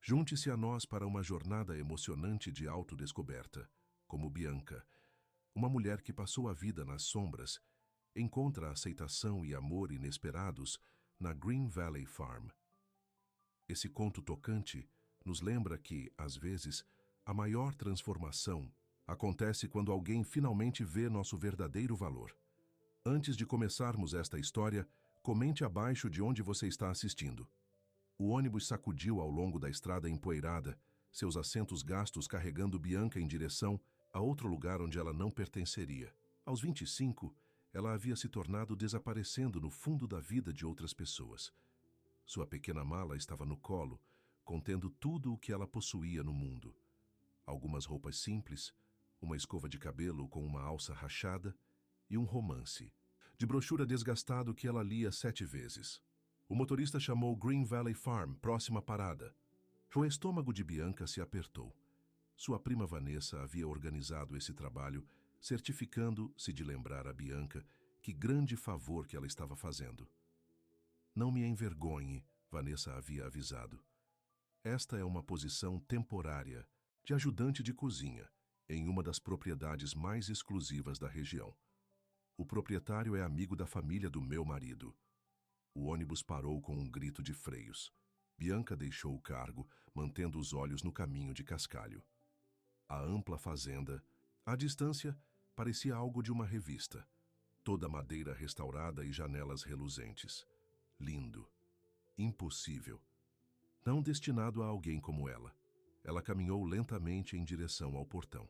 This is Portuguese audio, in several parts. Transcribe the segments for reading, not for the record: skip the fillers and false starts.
Junte-se a nós para uma jornada emocionante de autodescoberta, como Bianca, uma mulher que passou a vida nas sombras, encontra aceitação e amor inesperados na Green Valley Farm. Esse conto tocante nos lembra que, às vezes, a maior transformação acontece quando alguém finalmente vê nosso verdadeiro valor. Antes de começarmos esta história, comente abaixo de onde você está assistindo. O ônibus sacudiu ao longo da estrada empoeirada, seus assentos gastos carregando Bianca em direção a outro lugar onde ela não pertenceria. Aos 25, ela havia se tornado desaparecendo no fundo da vida de outras pessoas. Sua pequena mala estava no colo, contendo tudo o que ela possuía no mundo. Algumas roupas simples, uma escova de cabelo com uma alça rachada e um romance, de brochura desgastado que ela lia 7 vezes. O motorista chamou Green Valley Farm, próxima parada. O estômago de Bianca se apertou. Sua prima Vanessa havia organizado esse trabalho, certificando-se de lembrar a Bianca que grande favor que ela estava fazendo. Não me envergonhe, Vanessa havia avisado. Esta é uma posição temporária, de ajudante de cozinha, em uma das propriedades mais exclusivas da região. O proprietário é amigo da família do meu marido. O ônibus parou com um grito de freios. Bianca deixou o cargo, mantendo os olhos no caminho de cascalho. A ampla fazenda, à distância, parecia algo de uma revista. Toda madeira restaurada e janelas reluzentes. Lindo. Impossível. Não destinado a alguém como ela. Ela caminhou lentamente em direção ao portão.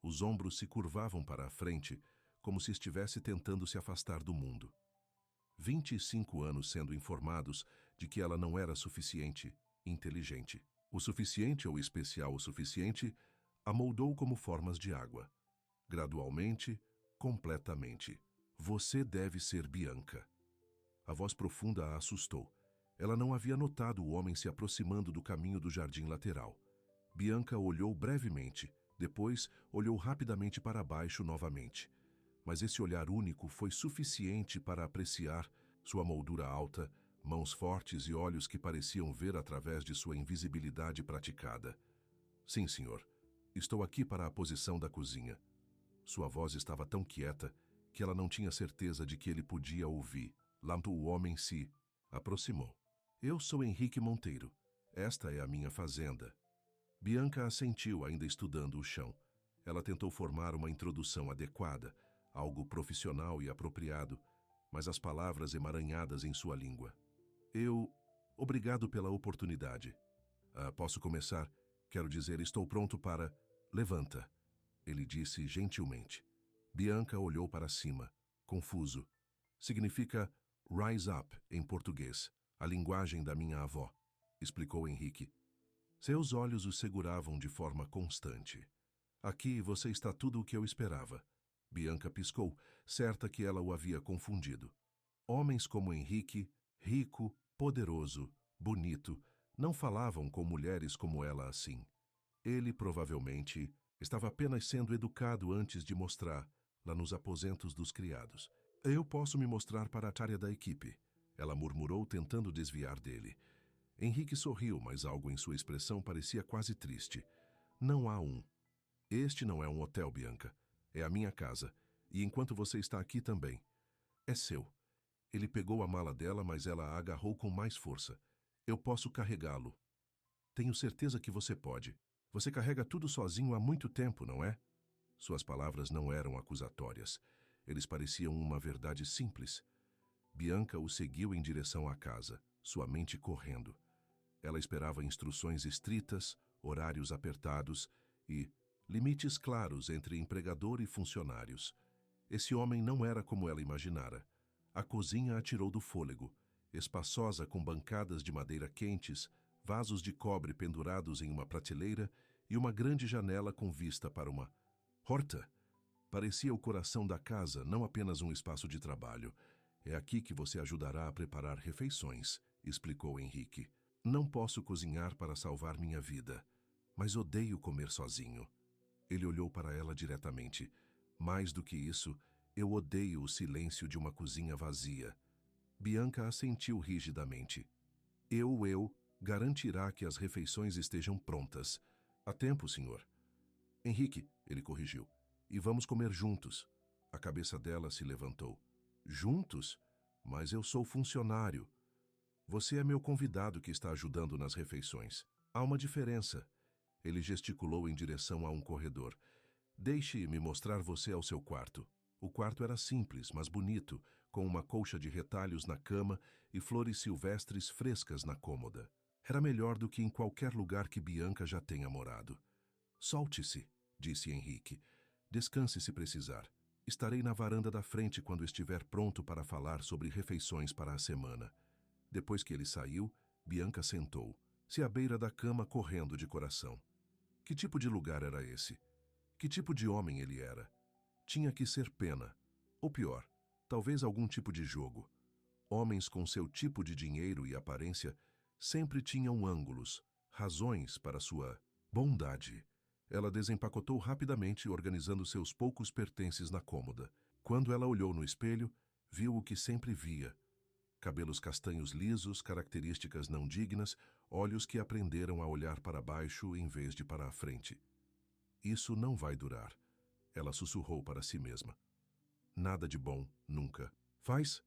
Os ombros se curvavam para a frente, como se estivesse tentando se afastar do mundo. 25 anos sendo informados de que ela não era suficiente, inteligente. O suficiente ou especial o suficiente a moldou como formas de água. Gradualmente, completamente. Você deve ser Bianca. A voz profunda a assustou. Ela não havia notado o homem se aproximando do caminho do jardim lateral. Bianca olhou brevemente, depois olhou rapidamente para baixo novamente. Mas esse olhar único foi suficiente para apreciar sua moldura alta, mãos fortes e olhos que pareciam ver através de sua invisibilidade praticada. Sim, senhor. Estou aqui para a posição da cozinha. Sua voz estava tão quieta que ela não tinha certeza de que ele podia ouvir. Lá o homem se aproximou. Eu sou Henrique Monteiro. Esta é a minha fazenda. Bianca assentiu, ainda estudando o chão. Ela tentou formar uma introdução adequada, algo profissional e apropriado, mas as palavras emaranhadas em sua língua. Obrigado pela oportunidade. Posso começar? Quero dizer, estou pronto para... Levanta, ele disse gentilmente. Bianca olhou para cima, confuso. Significa rise up em português, a linguagem da minha avó, explicou Henrique. Seus olhos o seguravam de forma constante. Aqui você está tudo o que eu esperava. Bianca piscou, certa que ela o havia confundido. Homens como Henrique, rico, poderoso, bonito, não falavam com mulheres como ela assim. Ele, provavelmente, estava apenas sendo educado antes de mostrar, lá nos aposentos dos criados. Eu posso me mostrar para a área da equipe, ela murmurou, tentando desviar dele. Henrique sorriu, mas algo em sua expressão parecia quase triste. Não há um. Este não é um hotel, Bianca. É a minha casa, e enquanto você está aqui também. É seu. Ele pegou a mala dela, mas ela a agarrou com mais força. Eu posso carregá-lo. Tenho certeza que você pode. Você carrega tudo sozinho há muito tempo, não é? Suas palavras não eram acusatórias. Eles pareciam uma verdade simples. Bianca o seguiu em direção à casa, sua mente correndo. Ela esperava instruções estritas, horários apertados e limites claros entre empregador e funcionários. Esse homem não era como ela imaginara. A cozinha a tirou do fôlego, espaçosa com bancadas de madeira quentes, vasos de cobre pendurados em uma prateleira e uma grande janela com vista para uma horta. Parecia o coração da casa, não apenas um espaço de trabalho. É aqui que você ajudará a preparar refeições, explicou Henrique. Não posso cozinhar para salvar minha vida, mas odeio comer sozinho. Ele olhou para ela diretamente. Mais do que isso, eu odeio o silêncio de uma cozinha vazia. Bianca assentiu rigidamente. Eu Garantirá que as refeições estejam prontas. Há tempo, senhor. Henrique, ele corrigiu. E vamos comer juntos. A cabeça dela se levantou. Juntos? Mas eu sou funcionário. Você é meu convidado que está ajudando nas refeições. Há uma diferença. Ele gesticulou em direção a um corredor. Deixe-me mostrar você ao seu quarto. O quarto era simples, mas bonito, com uma colcha de retalhos na cama e flores silvestres frescas na cômoda. Era melhor do que em qualquer lugar que Bianca já tenha morado. Solte-se, disse Henrique. Descanse se precisar. Estarei na varanda da frente quando estiver pronto para falar sobre refeições para a semana. Depois que ele saiu, Bianca sentou-se à beira da cama correndo de coração. Que tipo de lugar era esse? Que tipo de homem ele era? Tinha que ser pena. Ou pior, talvez algum tipo de jogo. Homens com seu tipo de dinheiro e aparência sempre tinham ângulos, razões para sua bondade. Ela desempacotou rapidamente, organizando seus poucos pertences na cômoda. Quando ela olhou no espelho, viu o que sempre via. Cabelos castanhos lisos, características não dignas, olhos que aprenderam a olhar para baixo em vez de para a frente. Isso não vai durar, ela sussurrou para si mesma. Nada de bom, nunca. Faz?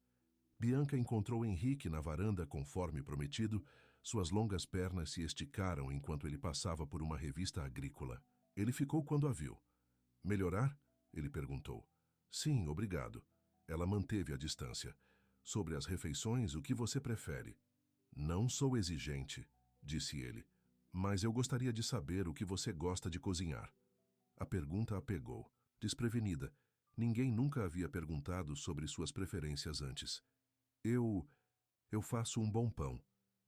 Bianca encontrou Henrique na varanda conforme prometido. Suas longas pernas se esticaram enquanto ele passava por uma revista agrícola. Ele ficou quando a viu. Melhorar? Ele perguntou. Sim, obrigado. Ela manteve a distância. Sobre as refeições, o que você prefere? Não sou exigente, disse ele, mas eu gostaria de saber o que você gosta de cozinhar. A pergunta a pegou. Desprevenida. Ninguém nunca havia perguntado sobre suas preferências antes. Eu faço um bom pão.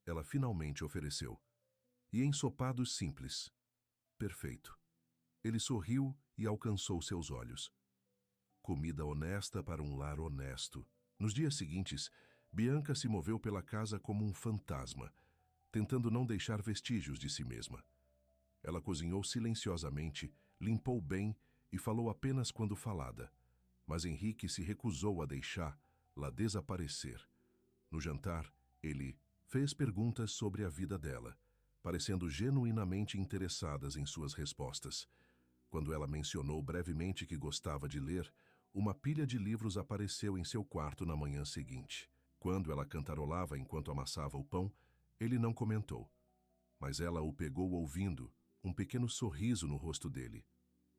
Ela finalmente ofereceu. E ensopados simples. Perfeito. Ele sorriu e alcançou seus olhos. Comida honesta para um lar honesto. Nos dias seguintes, Bianca se moveu pela casa como um fantasma, tentando não deixar vestígios de si mesma. Ela cozinhou silenciosamente, limpou bem e falou apenas quando falada, mas Henrique se recusou a deixá-la desaparecer. No jantar, ele fez perguntas sobre a vida dela, parecendo genuinamente interessadas em suas respostas. Quando ela mencionou brevemente que gostava de ler, uma pilha de livros apareceu em seu quarto na manhã seguinte. Quando ela cantarolava enquanto amassava o pão, ele não comentou. Mas ela o pegou ouvindo, um pequeno sorriso no rosto dele.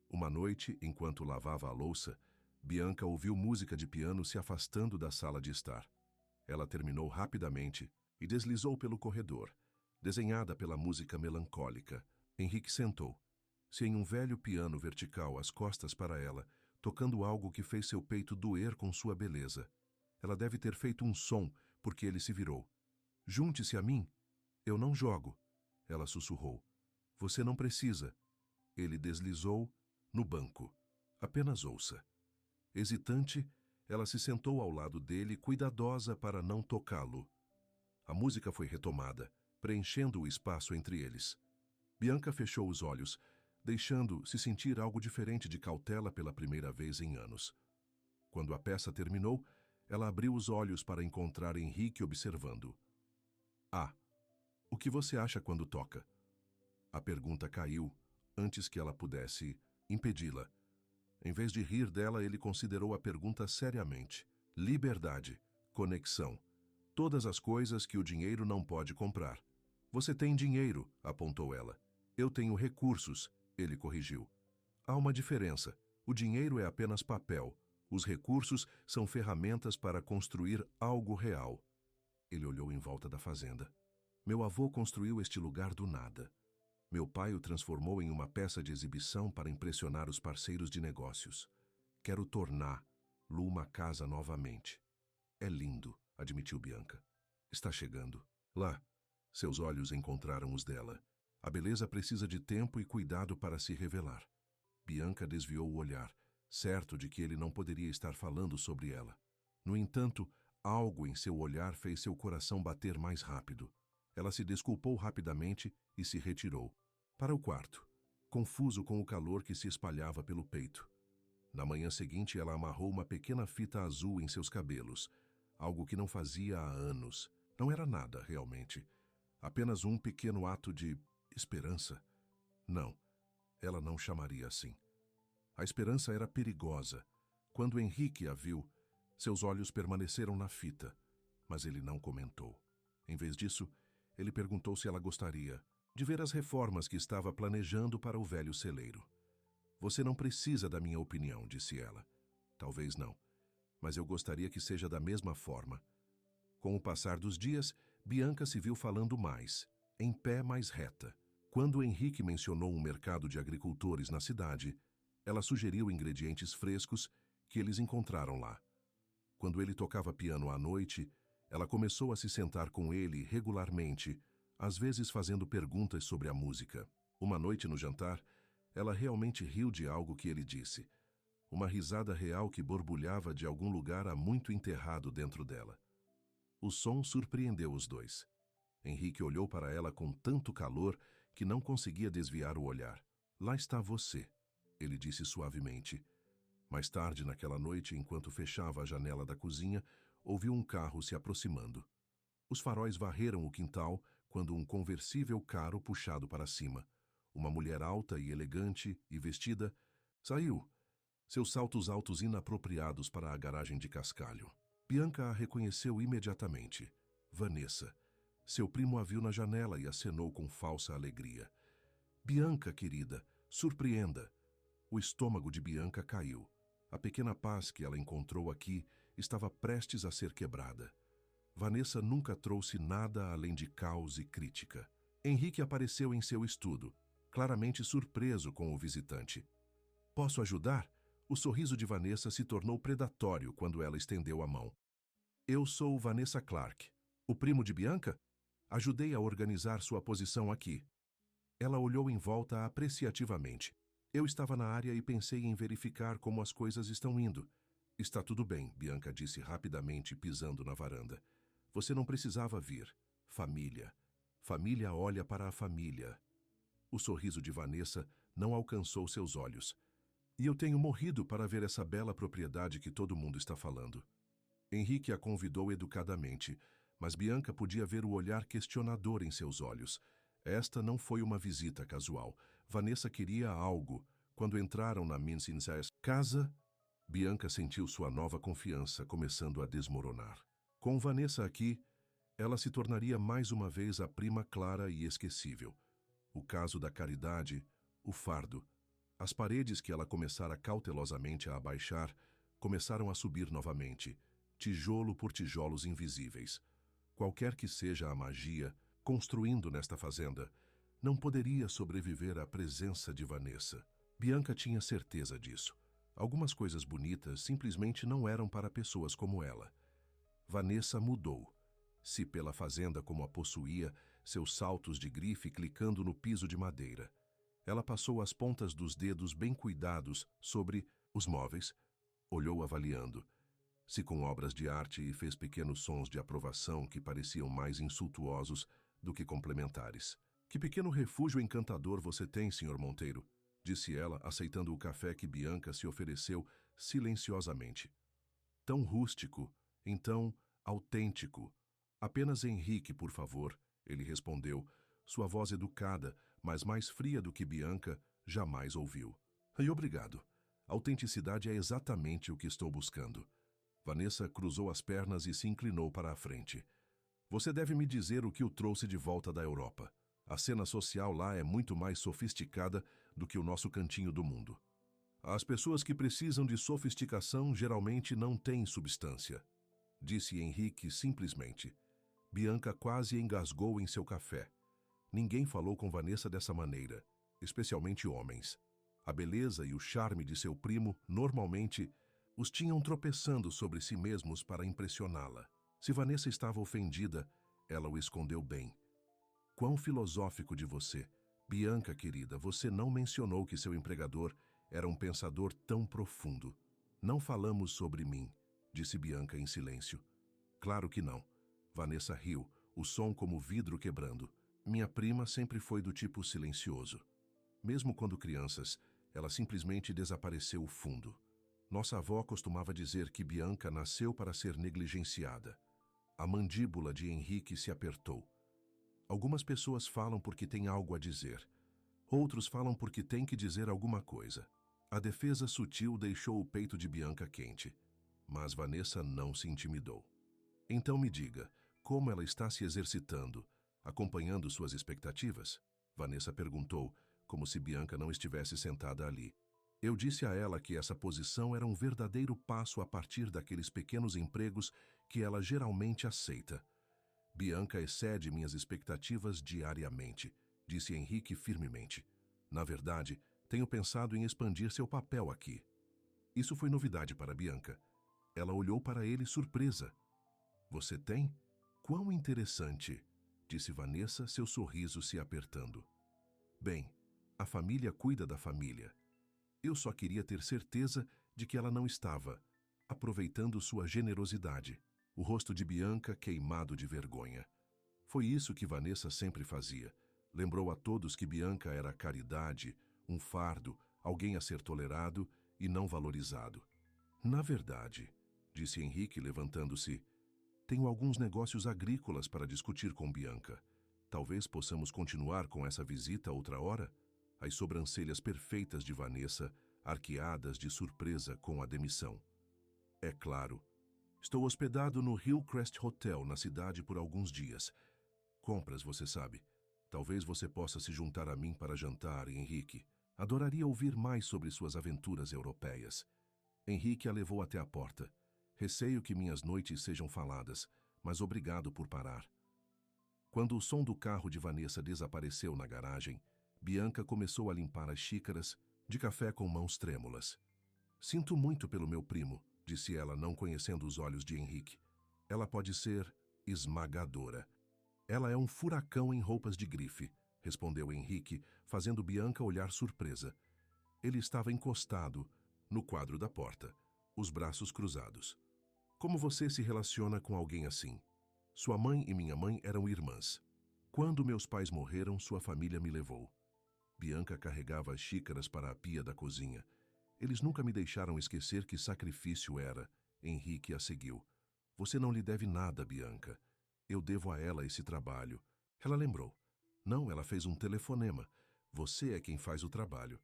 Uma noite, enquanto lavava a louça, Bianca ouviu música de piano se afastando da sala de estar. Ela terminou rapidamente e deslizou pelo corredor, desenhada pela música melancólica. Henrique sentou-se em um velho piano vertical às costas para ela, tocando algo que fez seu peito doer com sua beleza. Ela deve ter feito um som, porque ele se virou. Junte-se a mim. Eu não jogo. Ela sussurrou. Você não precisa. Ele deslizou no banco. Apenas ouça. Hesitante, ela se sentou ao lado dele, cuidadosa para não tocá-lo. A música foi retomada, preenchendo o espaço entre eles. Bianca fechou os olhos, deixando-se sentir algo diferente de cautela pela primeira vez em anos. Quando a peça terminou, ela abriu os olhos para encontrar Henrique observando. O que você acha quando toca? A pergunta caiu antes que ela pudesse impedi-la. Em vez de rir dela, ele considerou a pergunta seriamente. Liberdade, conexão, todas as coisas que o dinheiro não pode comprar. Você tem dinheiro, apontou ela. Eu tenho recursos, ele corrigiu. Há uma diferença. O dinheiro é apenas papel. Os recursos são ferramentas para construir algo real. Ele olhou em volta da fazenda. Meu avô construiu este lugar do nada. Meu pai o transformou em uma peça de exibição para impressionar os parceiros de negócios. Quero torná-lo uma casa novamente. É lindo, admitiu Bianca. Está chegando. Lá, seus olhos encontraram os dela. A beleza precisa de tempo e cuidado para se revelar. Bianca desviou o olhar, certo de que ele não poderia estar falando sobre ela. No entanto, algo em seu olhar fez seu coração bater mais rápido. Ela se desculpou rapidamente e se retirou. Para o quarto, confuso com o calor que se espalhava pelo peito. Na manhã seguinte, ela amarrou uma pequena fita azul em seus cabelos, algo que não fazia há anos. Não era nada, realmente. Apenas um pequeno ato de esperança? Não, ela não chamaria assim. A esperança era perigosa. Quando Henrique a viu, seus olhos permaneceram na fita, mas ele não comentou. Em vez disso, ele perguntou se ela gostaria de ver as reformas que estava planejando para o velho celeiro. Você não precisa da minha opinião, disse ela. Talvez não, mas eu gostaria que seja da mesma forma. Com o passar dos dias, Bianca se viu falando mais, em pé mais reta. Quando Henrique mencionou um mercado de agricultores na cidade, ela sugeriu ingredientes frescos que eles encontraram lá. Quando ele tocava piano à noite, ela começou a se sentar com ele regularmente, às vezes fazendo perguntas sobre a música. Uma noite no jantar, ela realmente riu de algo que ele disse. Uma risada real que borbulhava de algum lugar há muito enterrado dentro dela. O som surpreendeu os dois. Henrique olhou para ela com tanto calor que não conseguia desviar o olhar. Lá está você, ele disse suavemente. Mais tarde naquela noite, enquanto fechava a janela da cozinha, ouviu um carro se aproximando. Os faróis varreram o quintal quando um conversível caro puxado para cima. Uma mulher alta e elegante e vestida saiu, seus saltos altos inapropriados para a garagem de cascalho. Bianca a reconheceu imediatamente. Vanessa. Seu primo a viu na janela e acenou com falsa alegria. Bianca, querida, surpreenda. O estômago de Bianca caiu. A pequena paz que ela encontrou aqui estava prestes a ser quebrada. Vanessa nunca trouxe nada além de caos e crítica. Henrique apareceu em seu estudo, claramente surpreso com o visitante. Posso ajudar? O sorriso de Vanessa se tornou predatório quando ela estendeu a mão. Eu sou Vanessa Clark. O primo de Bianca? Ajudei a organizar sua posição aqui. Ela olhou em volta apreciativamente. Eu estava na área e pensei em verificar como as coisas estão indo. Está tudo bem, Bianca disse rapidamente, pisando na varanda. Você não precisava vir. Família. Família olha para a família. O sorriso de Vanessa não alcançou seus olhos. E eu tenho morrido para ver essa bela propriedade que todo mundo está falando. Henrique a convidou educadamente, mas Bianca podia ver o olhar questionador em seus olhos. Esta não foi uma visita casual. Vanessa queria algo. Quando entraram na Mincin's casa, Bianca sentiu sua nova confiança começando a desmoronar. Com Vanessa aqui, ela se tornaria mais uma vez a prima clara e esquecível. O caso da caridade, o fardo. As paredes que ela começara cautelosamente a abaixar começaram a subir novamente, tijolo por tijolos invisíveis. Qualquer que seja a magia construindo nesta fazenda, não poderia sobreviver à presença de Vanessa. Bianca tinha certeza disso. Algumas coisas bonitas simplesmente não eram para pessoas como ela. Vanessa mudou. Se pela fazenda como a possuía, seus saltos de grife clicando no piso de madeira. Ela passou as pontas dos dedos bem cuidados sobre os móveis, olhou avaliando. Se com obras de arte e fez pequenos sons de aprovação que pareciam mais insultuosos do que complementares. Que pequeno refúgio encantador você tem, Sr. Monteiro, disse ela, aceitando o café que Bianca se ofereceu silenciosamente. Tão rústico, então autêntico. Apenas Henrique, por favor, ele respondeu, sua voz educada, mas mais fria do que Bianca jamais ouviu. E obrigado. Autenticidade é exatamente o que estou buscando. Vanessa cruzou as pernas e se inclinou para a frente. Você deve me dizer o que o trouxe de volta da Europa. A cena social lá é muito mais sofisticada do que o nosso cantinho do mundo. As pessoas que precisam de sofisticação geralmente não têm substância, disse Henrique simplesmente. Bianca quase engasgou em seu café. Ninguém falou com Vanessa dessa maneira, especialmente homens. A beleza e o charme de seu primo, normalmente, os tinham tropeçando sobre si mesmos para impressioná-la. Se Vanessa estava ofendida, ela o escondeu bem. Quão filosófico de você. Bianca, querida, você não mencionou que seu empregador era um pensador tão profundo. Não falamos sobre mim, disse Bianca em silêncio. Claro que não. Vanessa riu, o som como vidro quebrando. Minha prima sempre foi do tipo silencioso. Mesmo quando crianças, ela simplesmente desapareceu fundo. Nossa avó costumava dizer que Bianca nasceu para ser negligenciada. A mandíbula de Henrique se apertou. Algumas pessoas falam porque têm algo a dizer. Outros falam porque têm que dizer alguma coisa. A defesa sutil deixou o peito de Bianca quente, mas Vanessa não se intimidou. Então me diga, como ela está se exercitando, acompanhando suas expectativas? Vanessa perguntou, como se Bianca não estivesse sentada ali. Eu disse a ela que essa posição era um verdadeiro passo a partir daqueles pequenos empregos que ela geralmente aceita. Bianca excede minhas expectativas diariamente, disse Henrique firmemente. Na verdade, tenho pensado em expandir seu papel aqui. Isso foi novidade para Bianca. Ela olhou para ele surpresa. Você tem? Quão interessante, disse Vanessa, seu sorriso se apertando. Bem, a família cuida da família. Eu só queria ter certeza de que ela não estava aproveitando sua generosidade. O rosto de Bianca queimado de vergonha. Foi isso que Vanessa sempre fazia. Lembrou a todos que Bianca era caridade, um fardo, alguém a ser tolerado e não valorizado. Na verdade, disse Henrique levantando-se, tenho alguns negócios agrícolas para discutir com Bianca. Talvez possamos continuar com essa visita outra hora? As sobrancelhas perfeitas de Vanessa, arqueadas de surpresa com a demissão. É claro. Estou hospedado no Hillcrest Hotel, na cidade, por alguns dias. Compras, você sabe. Talvez você possa se juntar a mim para jantar, Henrique. Adoraria ouvir mais sobre suas aventuras europeias. Henrique a levou até a porta. Receio que minhas noites sejam faladas, mas obrigado por parar. Quando o som do carro de Vanessa desapareceu na garagem, Bianca começou a limpar as xícaras de café com mãos trêmulas. Sinto muito pelo meu primo, disse ela, não conhecendo os olhos de Henrique. Ela pode ser esmagadora. Ela é um furacão em roupas de grife, respondeu Henrique, fazendo Bianca olhar surpresa. Ele estava encostado no quadro da porta, os braços cruzados. Como você se relaciona com alguém assim? Sua mãe e minha mãe eram irmãs. Quando meus pais morreram, sua família me levou. Bianca carregava as xícaras para a pia da cozinha. Eles nunca me deixaram esquecer que sacrifício era. Henrique a seguiu. Você não lhe deve nada, Bianca. Eu devo a ela esse trabalho. Ela lembrou. Não, ela fez um telefonema. Você é quem faz o trabalho.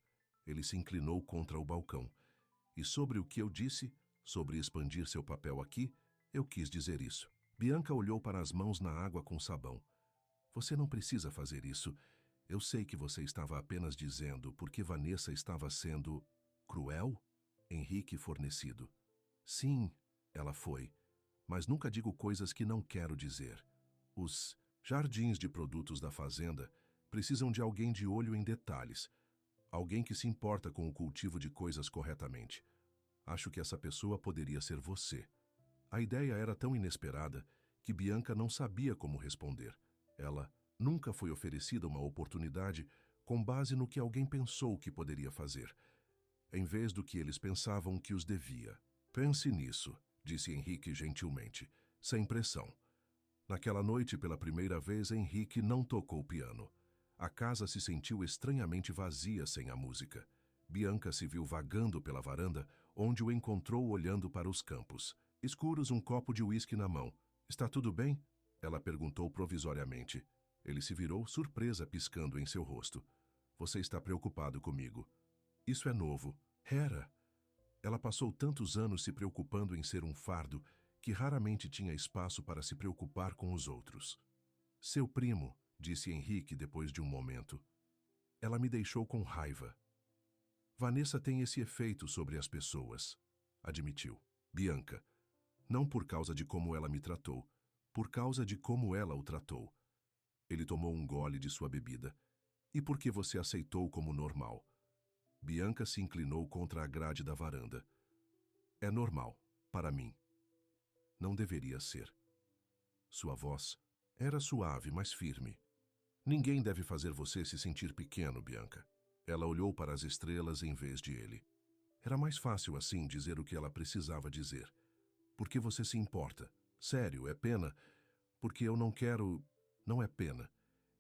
Ele se inclinou contra o balcão. E sobre o que eu disse, sobre expandir seu papel aqui, eu quis dizer isso. Bianca olhou para as mãos na água com sabão. Você não precisa fazer isso. Eu sei que você estava apenas dizendo porque Vanessa estava sendo cruel? Henrique fornecido. Sim, ela foi. Mas nunca digo coisas que não quero dizer. Os jardins de produtos da fazenda precisam de alguém de olho em detalhes. Alguém que se importa com o cultivo de coisas corretamente. Acho que essa pessoa poderia ser você. A ideia era tão inesperada que Bianca não sabia como responder. Ela nunca foi oferecida uma oportunidade com base no que alguém pensou que poderia fazer, em vez do que eles pensavam que os devia. Pense nisso, disse Henrique gentilmente, sem pressão. Naquela noite, pela primeira vez, Henrique não tocou piano. A casa se sentiu estranhamente vazia sem a música. Bianca se viu vagando pela varanda, onde o encontrou olhando para os campos. Escuros, um copo de uísque na mão. Está tudo bem? Ela perguntou provisoriamente. Ele se virou, surpresa piscando em seu rosto. Você está preocupado comigo. Isso é novo. Era. Ela passou tantos anos se preocupando em ser um fardo que raramente tinha espaço para se preocupar com os outros. Seu primo, disse Henrique depois de um momento. Ela me deixou com raiva. Vanessa tem esse efeito sobre as pessoas, admitiu. Bianca. Não por causa de como ela me tratou, por causa de como ela o tratou. Ele tomou um gole de sua bebida. E por que você aceitou como normal? Bianca se inclinou contra a grade da varanda. É normal, para mim. Não deveria ser. Sua voz era suave, mas firme. Ninguém deve fazer você se sentir pequeno, Bianca. Ela olhou para as estrelas em vez de ele. Era mais fácil assim dizer o que ela precisava dizer. Por que você se importa? Sério, é pena? Porque eu não quero... Não é pena.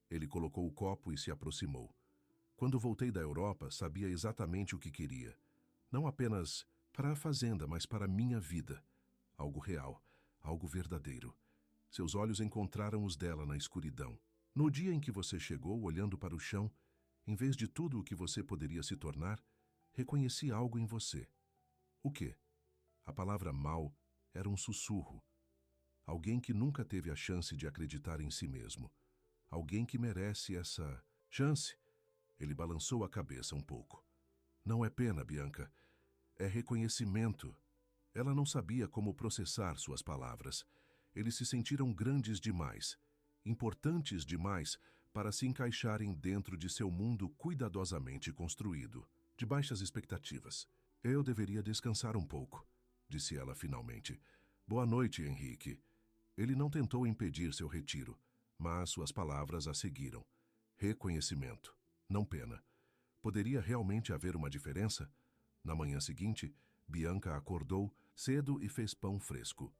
Ele colocou o copo e se aproximou. Quando voltei da Europa, sabia exatamente o que queria. Não apenas para a fazenda, mas para a minha vida. Algo real, algo verdadeiro. Seus olhos encontraram os dela na escuridão. No dia em que você chegou olhando para o chão, em vez de tudo o que você poderia se tornar, reconheci algo em você. O quê? A palavra mal era um sussurro. Alguém que nunca teve a chance de acreditar em si mesmo. Alguém que merece essa chance. Ele balançou a cabeça um pouco. Não é pena, Bianca. É reconhecimento. Ela não sabia como processar suas palavras. Eles se sentiram grandes demais, importantes demais para se encaixarem dentro de seu mundo cuidadosamente construído, de baixas expectativas. Eu deveria descansar um pouco, disse ela finalmente. Boa noite, Henrique. Ele não tentou impedir seu retiro, mas suas palavras a seguiram. Reconhecimento, não pena. Poderia realmente haver uma diferença? Na manhã seguinte, Bianca acordou cedo e fez pão fresco.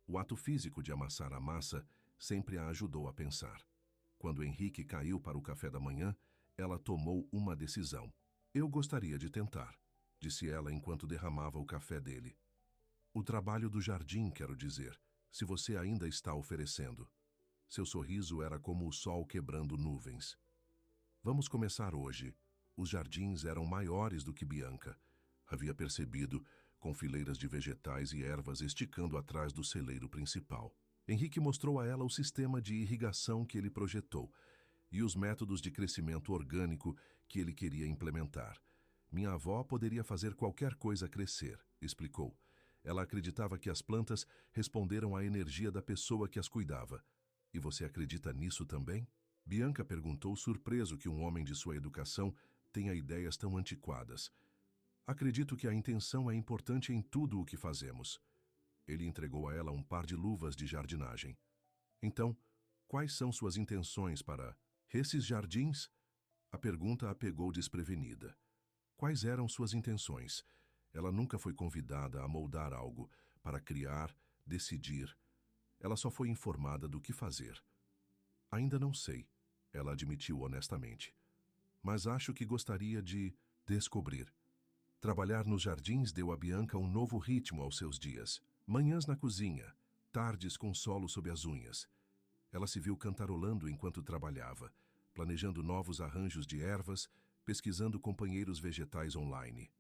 O ato físico de amassar a massa sempre a ajudou a pensar. Quando Henrique caiu para o café da manhã, ela tomou uma decisão. Eu gostaria de tentar, disse ela enquanto derramava o café dele. O trabalho do jardim, quero dizer, se você ainda está oferecendo. Seu sorriso era como o sol quebrando nuvens. Vamos começar hoje. Os jardins eram maiores do que Bianca havia percebido, com fileiras de vegetais e ervas esticando atrás do celeiro principal. Henrique mostrou a ela o sistema de irrigação que ele projetou e os métodos de crescimento orgânico que ele queria implementar. Minha avó poderia fazer qualquer coisa crescer, explicou. Ela acreditava que as plantas responderam à energia da pessoa que as cuidava. E você acredita nisso também? Bianca perguntou, surpreso que um homem de sua educação tenha ideias tão antiquadas. Acredito que a intenção é importante em tudo o que fazemos. Ele entregou a ela um par de luvas de jardinagem. Então, quais são suas intenções para esses jardins? A pergunta a pegou desprevenida. Quais eram suas intenções? Ela nunca foi convidada a moldar algo, para criar, decidir. Ela só foi informada do que fazer. Ainda não sei, ela admitiu honestamente. Mas acho que gostaria de descobrir. Trabalhar nos jardins deu a Bianca um novo ritmo aos seus dias. Manhãs na cozinha, tardes com solo sob as unhas. Ela se viu cantarolando enquanto trabalhava, planejando novos arranjos de ervas, pesquisando companheiros vegetais online.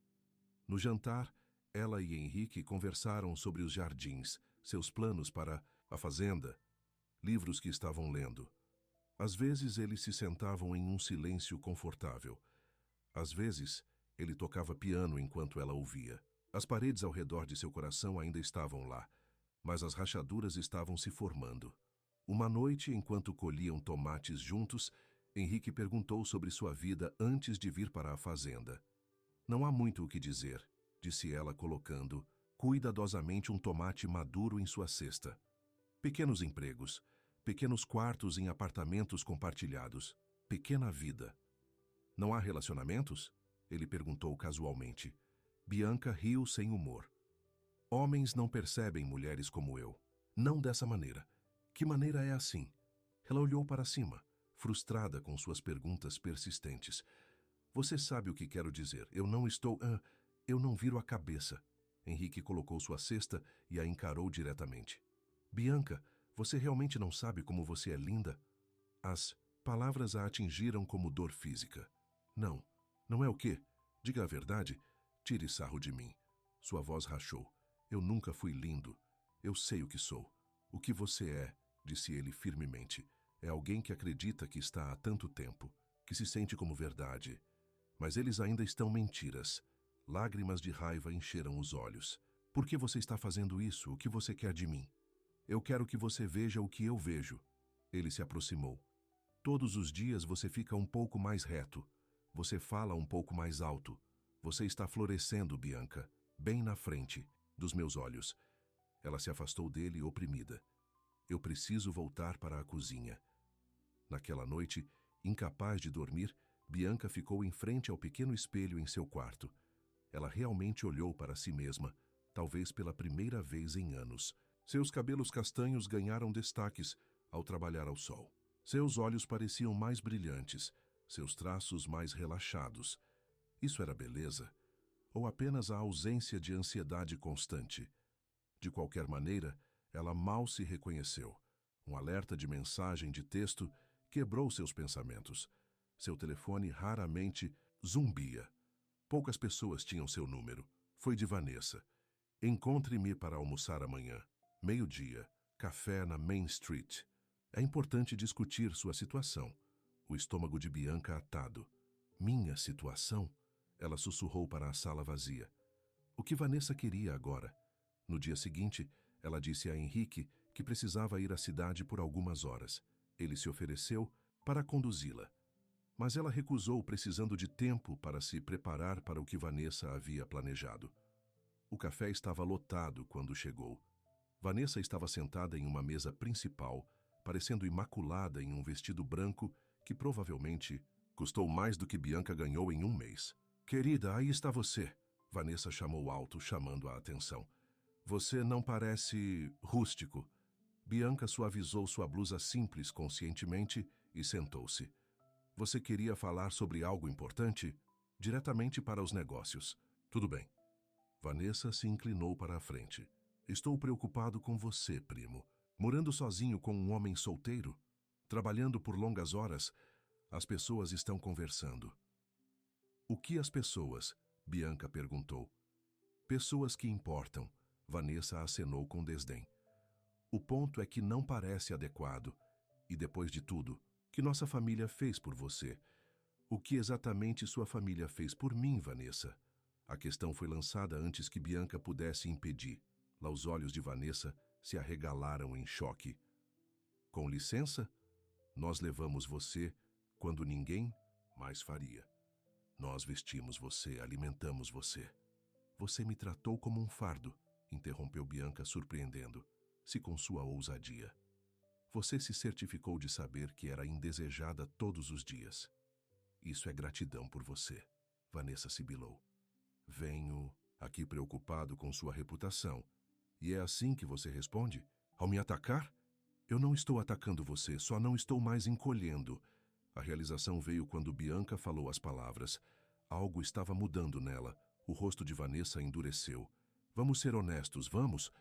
No jantar, ela e Henrique conversaram sobre os jardins, seus planos para a fazenda, livros que estavam lendo. Às vezes eles se sentavam em um silêncio confortável. Às vezes, ele tocava piano enquanto ela ouvia. As paredes ao redor de seu coração ainda estavam lá, mas as rachaduras estavam se formando. Uma noite, enquanto colhiam tomates juntos, Henrique perguntou sobre sua vida antes de vir para a fazenda. Não há muito o que dizer, disse ela colocando cuidadosamente um tomate maduro em sua cesta. Pequenos empregos, pequenos quartos em apartamentos compartilhados, pequena vida. Não há relacionamentos? Ele perguntou casualmente. Bianca riu sem humor. Homens não percebem mulheres como eu. Não dessa maneira. Que maneira é assim? Ela olhou para cima, frustrada com suas perguntas persistentes. Você sabe o que quero dizer. Eu não viro a cabeça. Henrique colocou sua cesta e a encarou diretamente. Bianca, você realmente não sabe como você é linda? As palavras a atingiram como dor física. Não. Não é o quê? Diga a verdade. Tire sarro de mim. Sua voz rachou. Eu nunca fui lindo. Eu sei o que sou. O que você é, disse ele firmemente, é alguém que acredita que está há tanto tempo, que se sente como verdade. Mas eles ainda estão mentiras. Lágrimas de raiva encheram os olhos. Por que você está fazendo isso? O que você quer de mim? Eu quero que você veja o que eu vejo. Ele se aproximou. Todos os dias você fica um pouco mais reto. Você fala um pouco mais alto. Você está florescendo, Bianca, bem na frente dos meus olhos. Ela se afastou dele, oprimida. Eu preciso voltar para a cozinha. Naquela noite, incapaz de dormir, Bianca ficou em frente ao pequeno espelho em seu quarto. Ela realmente olhou para si mesma, talvez pela primeira vez em anos. Seus cabelos castanhos ganharam destaques ao trabalhar ao sol. Seus olhos pareciam mais brilhantes, seus traços mais relaxados. Isso era beleza? Ou apenas a ausência de ansiedade constante? De qualquer maneira, ela mal se reconheceu. Um alerta de mensagem de texto quebrou seus pensamentos. Seu telefone raramente zumbia. Poucas pessoas tinham seu número. Foi de Vanessa. Encontre-me para almoçar amanhã. 12h, café na Main Street. É importante discutir sua situação. O estômago de Bianca atado. Minha situação? Ela sussurrou para a sala vazia. O que Vanessa queria agora? No dia seguinte, ela disse a Henrique que precisava ir à cidade por algumas horas. Ele se ofereceu para conduzi-la. Mas ela recusou, precisando de tempo para se preparar para o que Vanessa havia planejado. O café estava lotado quando chegou. Vanessa estava sentada em uma mesa principal, parecendo imaculada em um vestido branco que provavelmente custou mais do que Bianca ganhou em um mês. Querida, aí está você. Vanessa chamou alto, chamando a atenção. Você não parece rústico. Bianca suavizou sua blusa simples conscientemente e sentou-se. Você queria falar sobre algo importante? Diretamente para os negócios. Tudo bem. Vanessa se inclinou para a frente. Estou preocupado com você, primo. Morando sozinho com um homem solteiro? Trabalhando por longas horas? As pessoas estão conversando. O que as pessoas? Bianca perguntou. Pessoas que importam. Vanessa acenou com desdém. O ponto é que não parece adequado. E depois de tudo, que nossa família fez por você? O que exatamente sua família fez por mim, Vanessa? A questão foi lançada antes que Bianca pudesse impedir. Lá os olhos de Vanessa se arregalaram em choque. Com licença, nós levamos você quando ninguém mais faria. Nós vestimos você, alimentamos você. Você me tratou como um fardo, interrompeu Bianca, surpreendendo, se com sua ousadia. Você se certificou de saber que era indesejada todos os dias. Isso é gratidão por você, Vanessa sibilou. Venho aqui preocupado com sua reputação. E é assim que você responde? Ao me atacar? Eu não estou atacando você, só não estou mais encolhendo. A realização veio quando Bianca falou as palavras. Algo estava mudando nela. O rosto de Vanessa endureceu. Vamos ser honestos, vamos?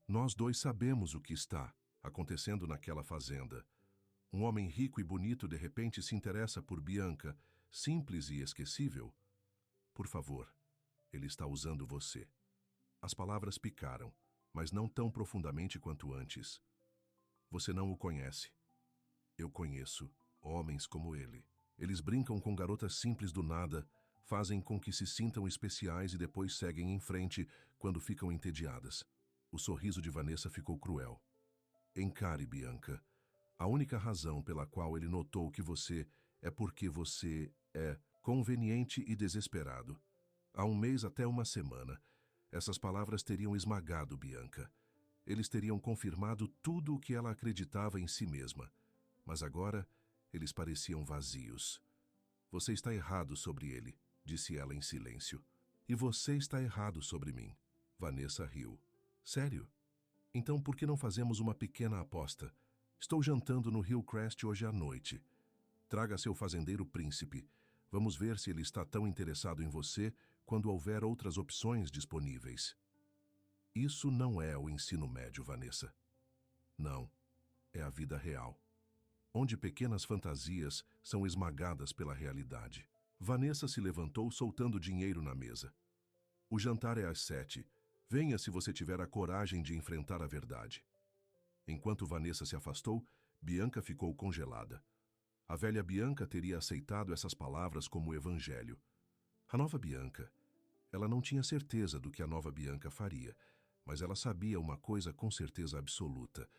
Nós dois sabemos o que está acontecendo naquela fazenda. Um homem rico e bonito de repente se interessa por Bianca, simples e esquecível. Por favor, ele está usando você. As palavras picaram, mas não tão profundamente quanto antes. Você não o conhece. Eu conheço homens como ele. Eles brincam com garotas simples do nada, fazem com que se sintam especiais e depois seguem em frente quando ficam entediadas. O sorriso de Vanessa ficou cruel. Encare, Bianca. A única razão pela qual ele notou que você é porque você é conveniente e desesperado. Há um mês até uma semana, essas palavras teriam esmagado Bianca. Eles teriam confirmado tudo o que ela acreditava em si mesma. Mas agora, eles pareciam vazios. Você está errado sobre ele, disse ela em silêncio. E você está errado sobre mim. Vanessa riu. Sério? Então por que não fazemos uma pequena aposta? Estou jantando no Hillcrest hoje à noite. Traga seu fazendeiro príncipe. Vamos ver se ele está tão interessado em você quando houver outras opções disponíveis. Isso não é o ensino médio, Vanessa. Não, é a vida real, onde pequenas fantasias são esmagadas pela realidade. Vanessa se levantou, soltando dinheiro na mesa. O jantar é às 7. Venha se você tiver a coragem de enfrentar a verdade. Enquanto Vanessa se afastou, Bianca ficou congelada. A velha Bianca teria aceitado essas palavras como evangelho. A nova Bianca, ela não tinha certeza do que a nova Bianca faria, mas ela sabia uma coisa com certeza absoluta.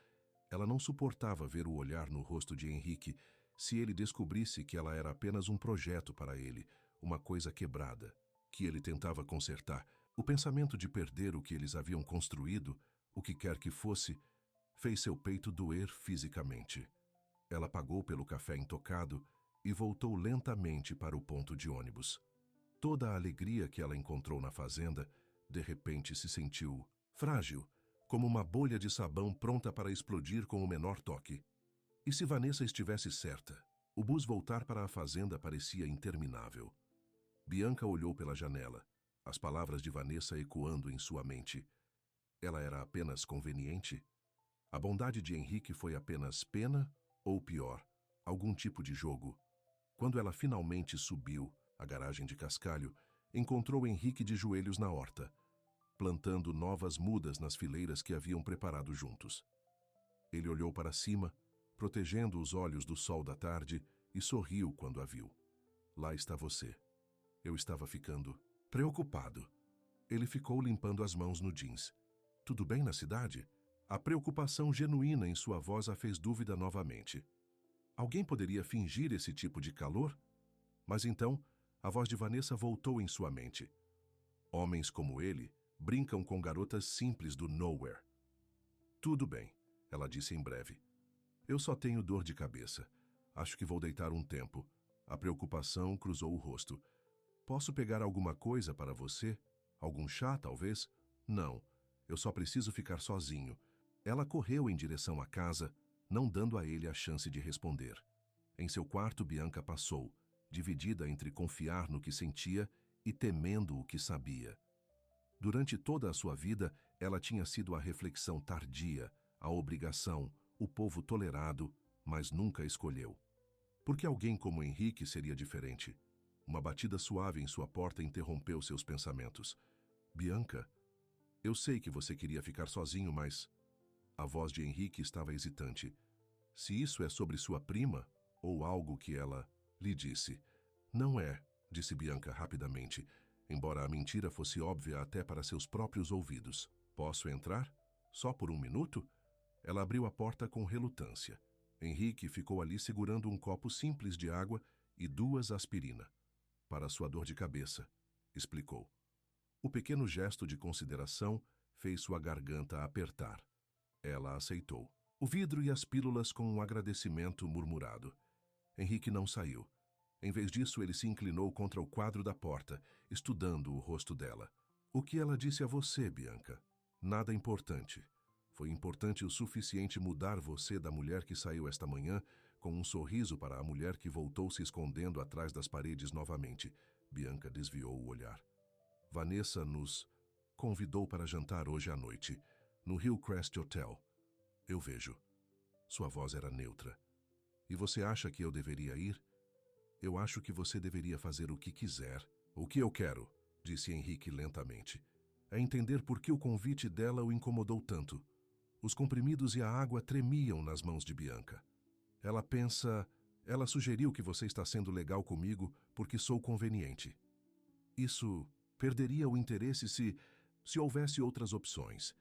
Ela não suportava ver o olhar no rosto de Henrique se ele descobrisse que ela era apenas um projeto para ele, uma coisa quebrada, que ele tentava consertar. O pensamento de perder o que eles haviam construído, o que quer que fosse, fez seu peito doer fisicamente. Ela pagou pelo café intocado e voltou lentamente para o ponto de ônibus. Toda a alegria que ela encontrou na fazenda, de repente se sentiu frágil, como uma bolha de sabão pronta para explodir com o menor toque. E se Vanessa estivesse certa, o bus voltar para a fazenda parecia interminável. Bianca olhou pela janela, as palavras de Vanessa ecoando em sua mente. Ela era apenas conveniente? A bondade de Henrique foi apenas pena ou, pior, algum tipo de jogo. Quando ela finalmente subiu à garagem de cascalho, encontrou Henrique de joelhos na horta, plantando novas mudas nas fileiras que haviam preparado juntos. Ele olhou para cima, protegendo os olhos do sol da tarde, e sorriu quando a viu. Lá está você. Eu estava ficando preocupado. Ele ficou limpando as mãos no jeans. Tudo bem na cidade? A preocupação genuína em sua voz a fez dúvida novamente. Alguém poderia fingir esse tipo de calor? Mas então, a voz de Vanessa voltou em sua mente. Homens como ele brincam com garotas simples do nowhere. Tudo bem, ela disse em breve. Eu só tenho dor de cabeça. Acho que vou deitar um tempo. A preocupação cruzou o rosto. Posso pegar alguma coisa para você? Algum chá, talvez? Não, eu só preciso ficar sozinho. Ela correu em direção à casa, não dando a ele a chance de responder. Em seu quarto, Bianca passou, dividida entre confiar no que sentia e temendo o que sabia. Durante toda a sua vida, ela tinha sido a reflexão tardia, a obrigação, o povo tolerado, mas nunca escolheu. Porque alguém como Henrique seria diferente? Uma batida suave em sua porta interrompeu seus pensamentos. Bianca, eu sei que você queria ficar sozinho, mas... A voz de Henrique estava hesitante. Se isso é sobre sua prima, ou algo que ela lhe disse. Não é, disse Bianca rapidamente, embora a mentira fosse óbvia até para seus próprios ouvidos. Posso entrar? Só por um minuto? Ela abriu a porta com relutância. Henrique ficou ali segurando um copo simples de água e 2 aspirina. Para sua dor de cabeça, explicou. O pequeno gesto de consideração fez sua garganta apertar. Ela aceitou. O vidro e as pílulas com um agradecimento murmurado. Henrique não saiu. Em vez disso, ele se inclinou contra o quadro da porta, estudando o rosto dela. O que ela disse a você, Bianca? Nada importante. Foi importante o suficiente mudar você da mulher que saiu esta manhã, com um sorriso para a mulher que voltou se escondendo atrás das paredes novamente. Bianca desviou o olhar. Vanessa nos convidou para jantar hoje à noite, no Hillcrest Hotel. Eu vejo. Sua voz era neutra. E você acha que eu deveria ir? Eu acho que você deveria fazer o que quiser. O que eu quero, disse Henrique lentamente, é entender por que o convite dela o incomodou tanto. Os comprimidos e a água tremiam nas mãos de Bianca. Ela sugeriu que você está sendo legal comigo porque sou conveniente. Isso perderia o interesse se houvesse outras opções.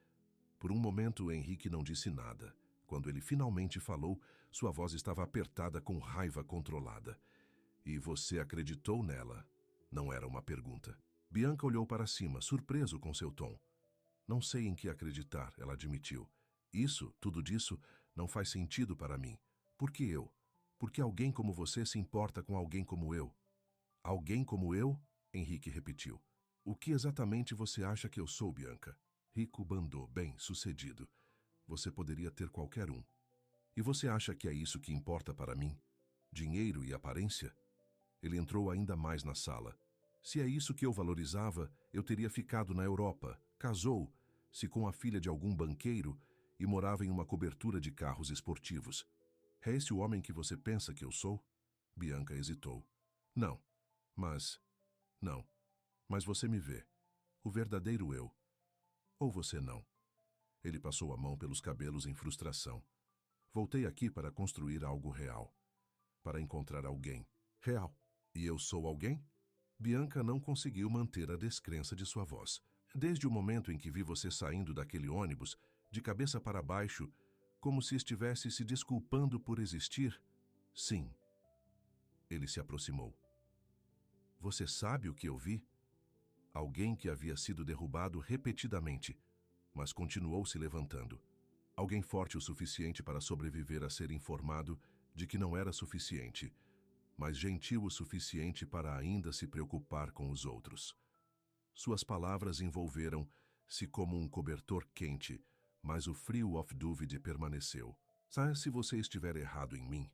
Por um momento, Henrique não disse nada. Quando ele finalmente falou, sua voz estava apertada com raiva controlada. E você acreditou nela? Não era uma pergunta. Bianca olhou para cima, surpreso com seu tom. Não sei em que acreditar, ela admitiu. Tudo disso, não faz sentido para mim. Por que eu? Por que alguém como você se importa com alguém como eu? Alguém como eu? Henrique repetiu. O que exatamente você acha que eu sou, Bianca? Rico bandou, bem-sucedido. Você poderia ter qualquer um. E você acha que é isso que importa para mim? Dinheiro e aparência? Ele entrou ainda mais na sala. Se é isso que eu valorizava, eu teria ficado na Europa, casou-se com a filha de algum banqueiro e morava em uma cobertura de carros esportivos. É esse o homem que você pensa que eu sou? Bianca hesitou. Não, mas você me vê. O verdadeiro eu. Ou você não. Ele passou a mão pelos cabelos em frustração. Voltei aqui para construir algo real. Para encontrar alguém real. E eu sou alguém? Bianca não conseguiu manter a descrença de sua voz. Desde o momento em que vi você saindo daquele ônibus, de cabeça para baixo, como se estivesse se desculpando por existir? Sim. Ele se aproximou. Você sabe o que eu vi? Alguém que havia sido derrubado repetidamente, mas continuou se levantando. Alguém forte o suficiente para sobreviver a ser informado de que não era suficiente, mas gentil o suficiente para ainda se preocupar com os outros. Suas palavras envolveram-se como um cobertor quente, mas o frio off-dúvide permaneceu. Se você estiver errado em mim,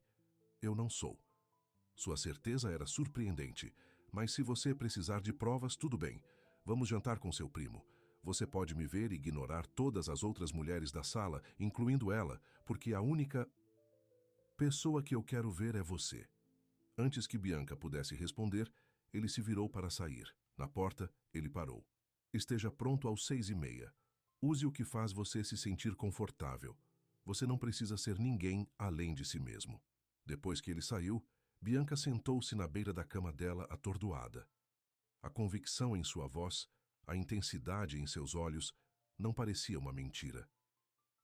eu não sou. Sua certeza era surpreendente, mas se você precisar de provas, tudo bem. Vamos jantar com seu primo. Você pode me ver e ignorar todas as outras mulheres da sala, incluindo ela, porque a única... Pessoa que eu quero ver é você. Antes que Bianca pudesse responder, ele se virou para sair. Na porta, ele parou. Esteja pronto às 6h30. Use o que faz você se sentir confortável. Você não precisa ser ninguém além de si mesmo. Depois que ele saiu, Bianca sentou-se na beira da cama dela, atordoada. A convicção em sua voz, a intensidade em seus olhos, não parecia uma mentira.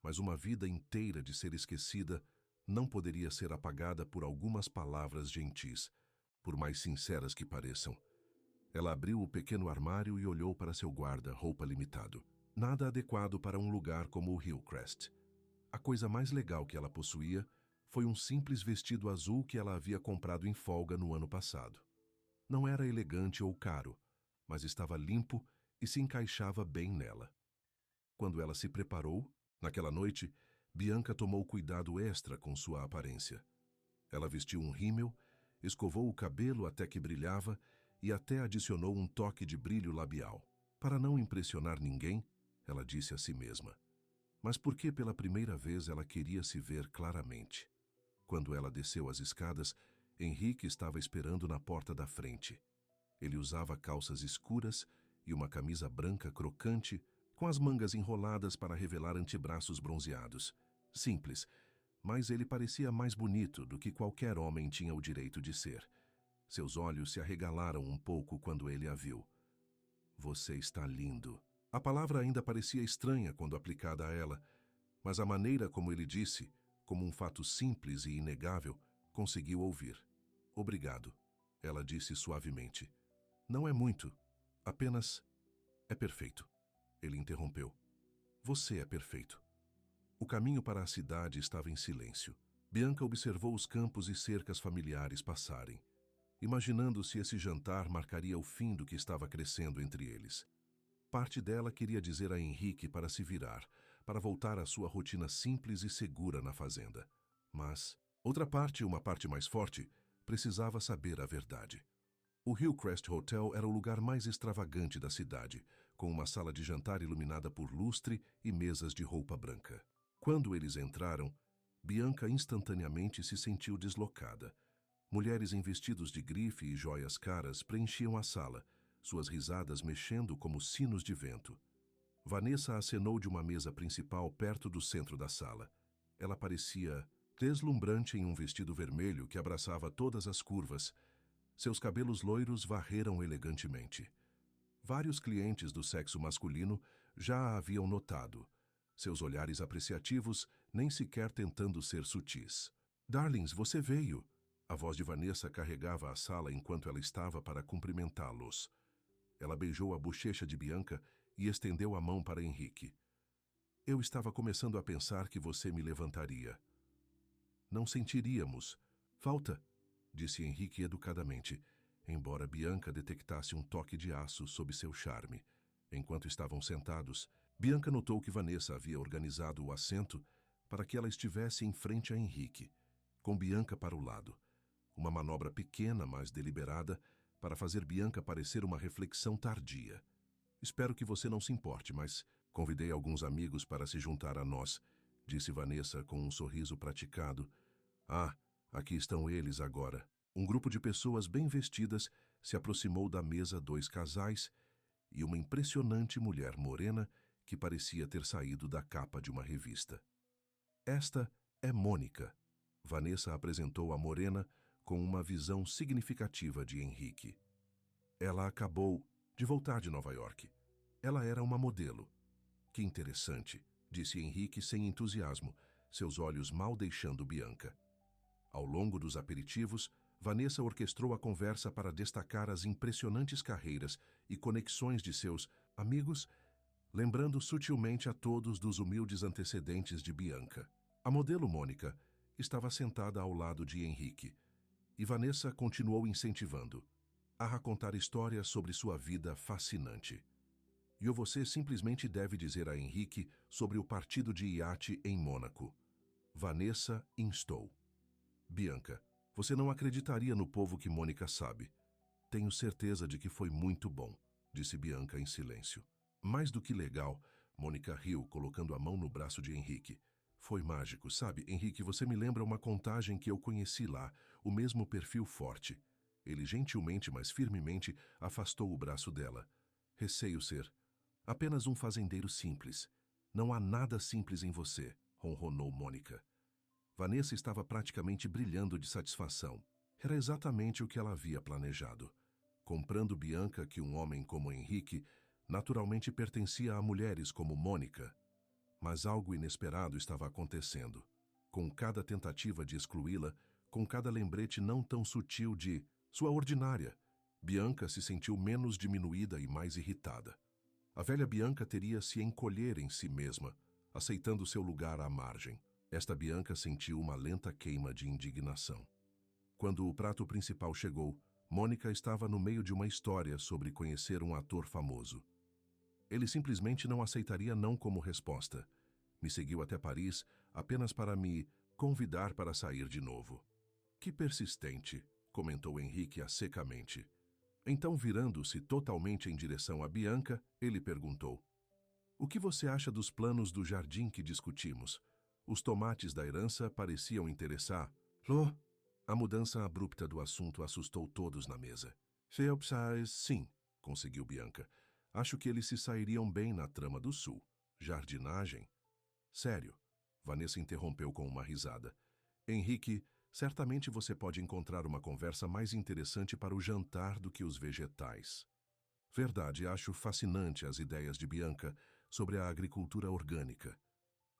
Mas uma vida inteira de ser esquecida não poderia ser apagada por algumas palavras gentis, por mais sinceras que pareçam. Ela abriu o pequeno armário e olhou para seu guarda-roupa limitado. Nada adequado para um lugar como o Hillcrest. A coisa mais legal que ela possuía foi um simples vestido azul que ela havia comprado em folga no ano passado. Não era elegante ou caro, mas estava limpo e se encaixava bem nela. Quando ela se preparou, naquela noite, Bianca tomou cuidado extra com sua aparência. Ela vestiu um rímel, escovou o cabelo até que brilhava e até adicionou um toque de brilho labial. Para não impressionar ninguém, ela disse a si mesma. Mas porque pela primeira vez ela queria se ver claramente. Quando ela desceu as escadas, Henrique estava esperando na porta da frente. Ele usava calças escuras e uma camisa branca crocante, com as mangas enroladas para revelar antebraços bronzeados. Simples, mas ele parecia mais bonito do que qualquer homem tinha o direito de ser. Seus olhos se arregalaram um pouco quando ele a viu. Você está lindo. A palavra ainda parecia estranha quando aplicada a ela, mas a maneira como ele disse, como um fato simples e inegável, conseguiu ouvir. Obrigado, ela disse suavemente. Não é muito, apenas é perfeito. Ele interrompeu. Você é perfeito. O caminho para a cidade estava em silêncio. Bianca observou os campos e cercas familiares passarem, imaginando se esse jantar marcaria o fim do que estava crescendo entre eles. Parte dela queria dizer a Henrique para se virar, para voltar à sua rotina simples e segura na fazenda. Mas outra parte, uma parte mais forte, precisava saber a verdade. O Hillcrest Hotel era o lugar mais extravagante da cidade, com uma sala de jantar iluminada por lustre e mesas de roupa branca. Quando eles entraram, Bianca instantaneamente se sentiu deslocada. Mulheres em vestidos de grife e joias caras preenchiam a sala, suas risadas mexendo como sinos de vento. Vanessa acenou de uma mesa principal perto do centro da sala. Ela parecia deslumbrante em um vestido vermelho que abraçava todas as curvas. Seus cabelos loiros varreram elegantemente. Vários clientes do sexo masculino já a haviam notado, seus olhares apreciativos nem sequer tentando ser sutis. Darlings, você veio! A voz de Vanessa carregava a sala enquanto ela estava para cumprimentá-los. Ela beijou a bochecha de Bianca e estendeu a mão para Henrique. Eu estava começando a pensar que você me levantaria. Não sentiríamos. Falta, disse Henrique educadamente, embora Bianca detectasse um toque de aço sob seu charme. Enquanto estavam sentados, Bianca notou que Vanessa havia organizado o assento para que ela estivesse em frente a Henrique, com Bianca para o lado. Uma manobra pequena, mas deliberada, para fazer Bianca parecer uma reflexão tardia. Espero que você não se importe, mas convidei alguns amigos para se juntar a nós, disse Vanessa com um sorriso praticado. Ah, aqui estão eles agora. Um grupo de pessoas bem vestidas se aproximou da mesa, dois casais e uma impressionante mulher morena que parecia ter saído da capa de uma revista. Esta é Mônica. Vanessa apresentou a morena com uma visão significativa de Henrique. Ela acabou de voltar de Nova York. Ela era uma modelo. Que interessante, disse Henrique sem entusiasmo, seus olhos mal deixando Bianca. Ao longo dos aperitivos, Vanessa orquestrou a conversa para destacar as impressionantes carreiras e conexões de seus amigos, lembrando sutilmente a todos dos humildes antecedentes de Bianca. A modelo Mônica estava sentada ao lado de Henrique, e Vanessa continuou incentivando a contar histórias sobre sua vida fascinante. E você simplesmente deve dizer a Henrique sobre o partido de iate em Mônaco. Vanessa instou. Bianca, você não acreditaria no povo que Mônica sabe. Tenho certeza de que foi muito bom, disse Bianca em silêncio. Mais do que legal, Mônica riu, colocando a mão no braço de Henrique. Foi mágico, sabe, Henrique, você me lembra uma contagem que eu conheci lá, o mesmo perfil forte. Ele gentilmente, mas firmemente, afastou o braço dela. Receio ser apenas um fazendeiro simples. Não há nada simples em você, ronronou Mônica. Vanessa estava praticamente brilhando de satisfação. Era exatamente o que ela havia planejado. Comprando Bianca que um homem como Henrique naturalmente pertencia a mulheres como Mônica. Mas algo inesperado estava acontecendo. Com cada tentativa de excluí-la, com cada lembrete não tão sutil de sua ordinária, Bianca se sentiu menos diminuída e mais irritada. A velha Bianca teria se encolher em si mesma, aceitando seu lugar à margem. Esta Bianca sentiu uma lenta queima de indignação. Quando o prato principal chegou, Mônica estava no meio de uma história sobre conhecer um ator famoso. Ele simplesmente não aceitaria não como resposta. Me seguiu até Paris apenas para me convidar para sair de novo. Que persistente, comentou Henrique secamente. Então, virando-se totalmente em direção a Bianca, ele perguntou: o que você acha dos planos do jardim que discutimos? Os tomates da herança pareciam interessar. Lô? A mudança abrupta do assunto assustou todos na mesa. Sim, conseguiu Bianca. Acho que eles se sairiam bem na trama do sul. Jardinagem? Sério, Vanessa interrompeu com uma risada. Henrique, certamente você pode encontrar uma conversa mais interessante para o jantar do que os vegetais. Verdade, acho fascinante as ideias de Bianca sobre a agricultura orgânica.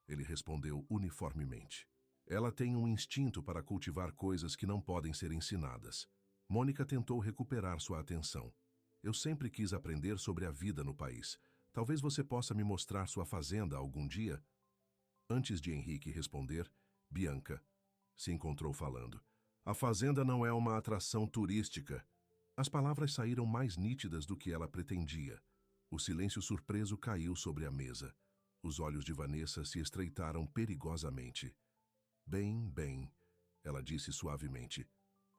Ele respondeu uniformemente. Ela tem um instinto para cultivar coisas que não podem ser ensinadas. Mônica tentou recuperar sua atenção. Eu sempre quis aprender sobre a vida no país. Talvez você possa me mostrar sua fazenda algum dia? Antes de Henrique responder, Bianca se encontrou falando. A fazenda não é uma atração turística. As palavras saíram mais nítidas do que ela pretendia. O silêncio surpreso caiu sobre a mesa. Os olhos de Vanessa se estreitaram perigosamente. Bem, ela disse suavemente.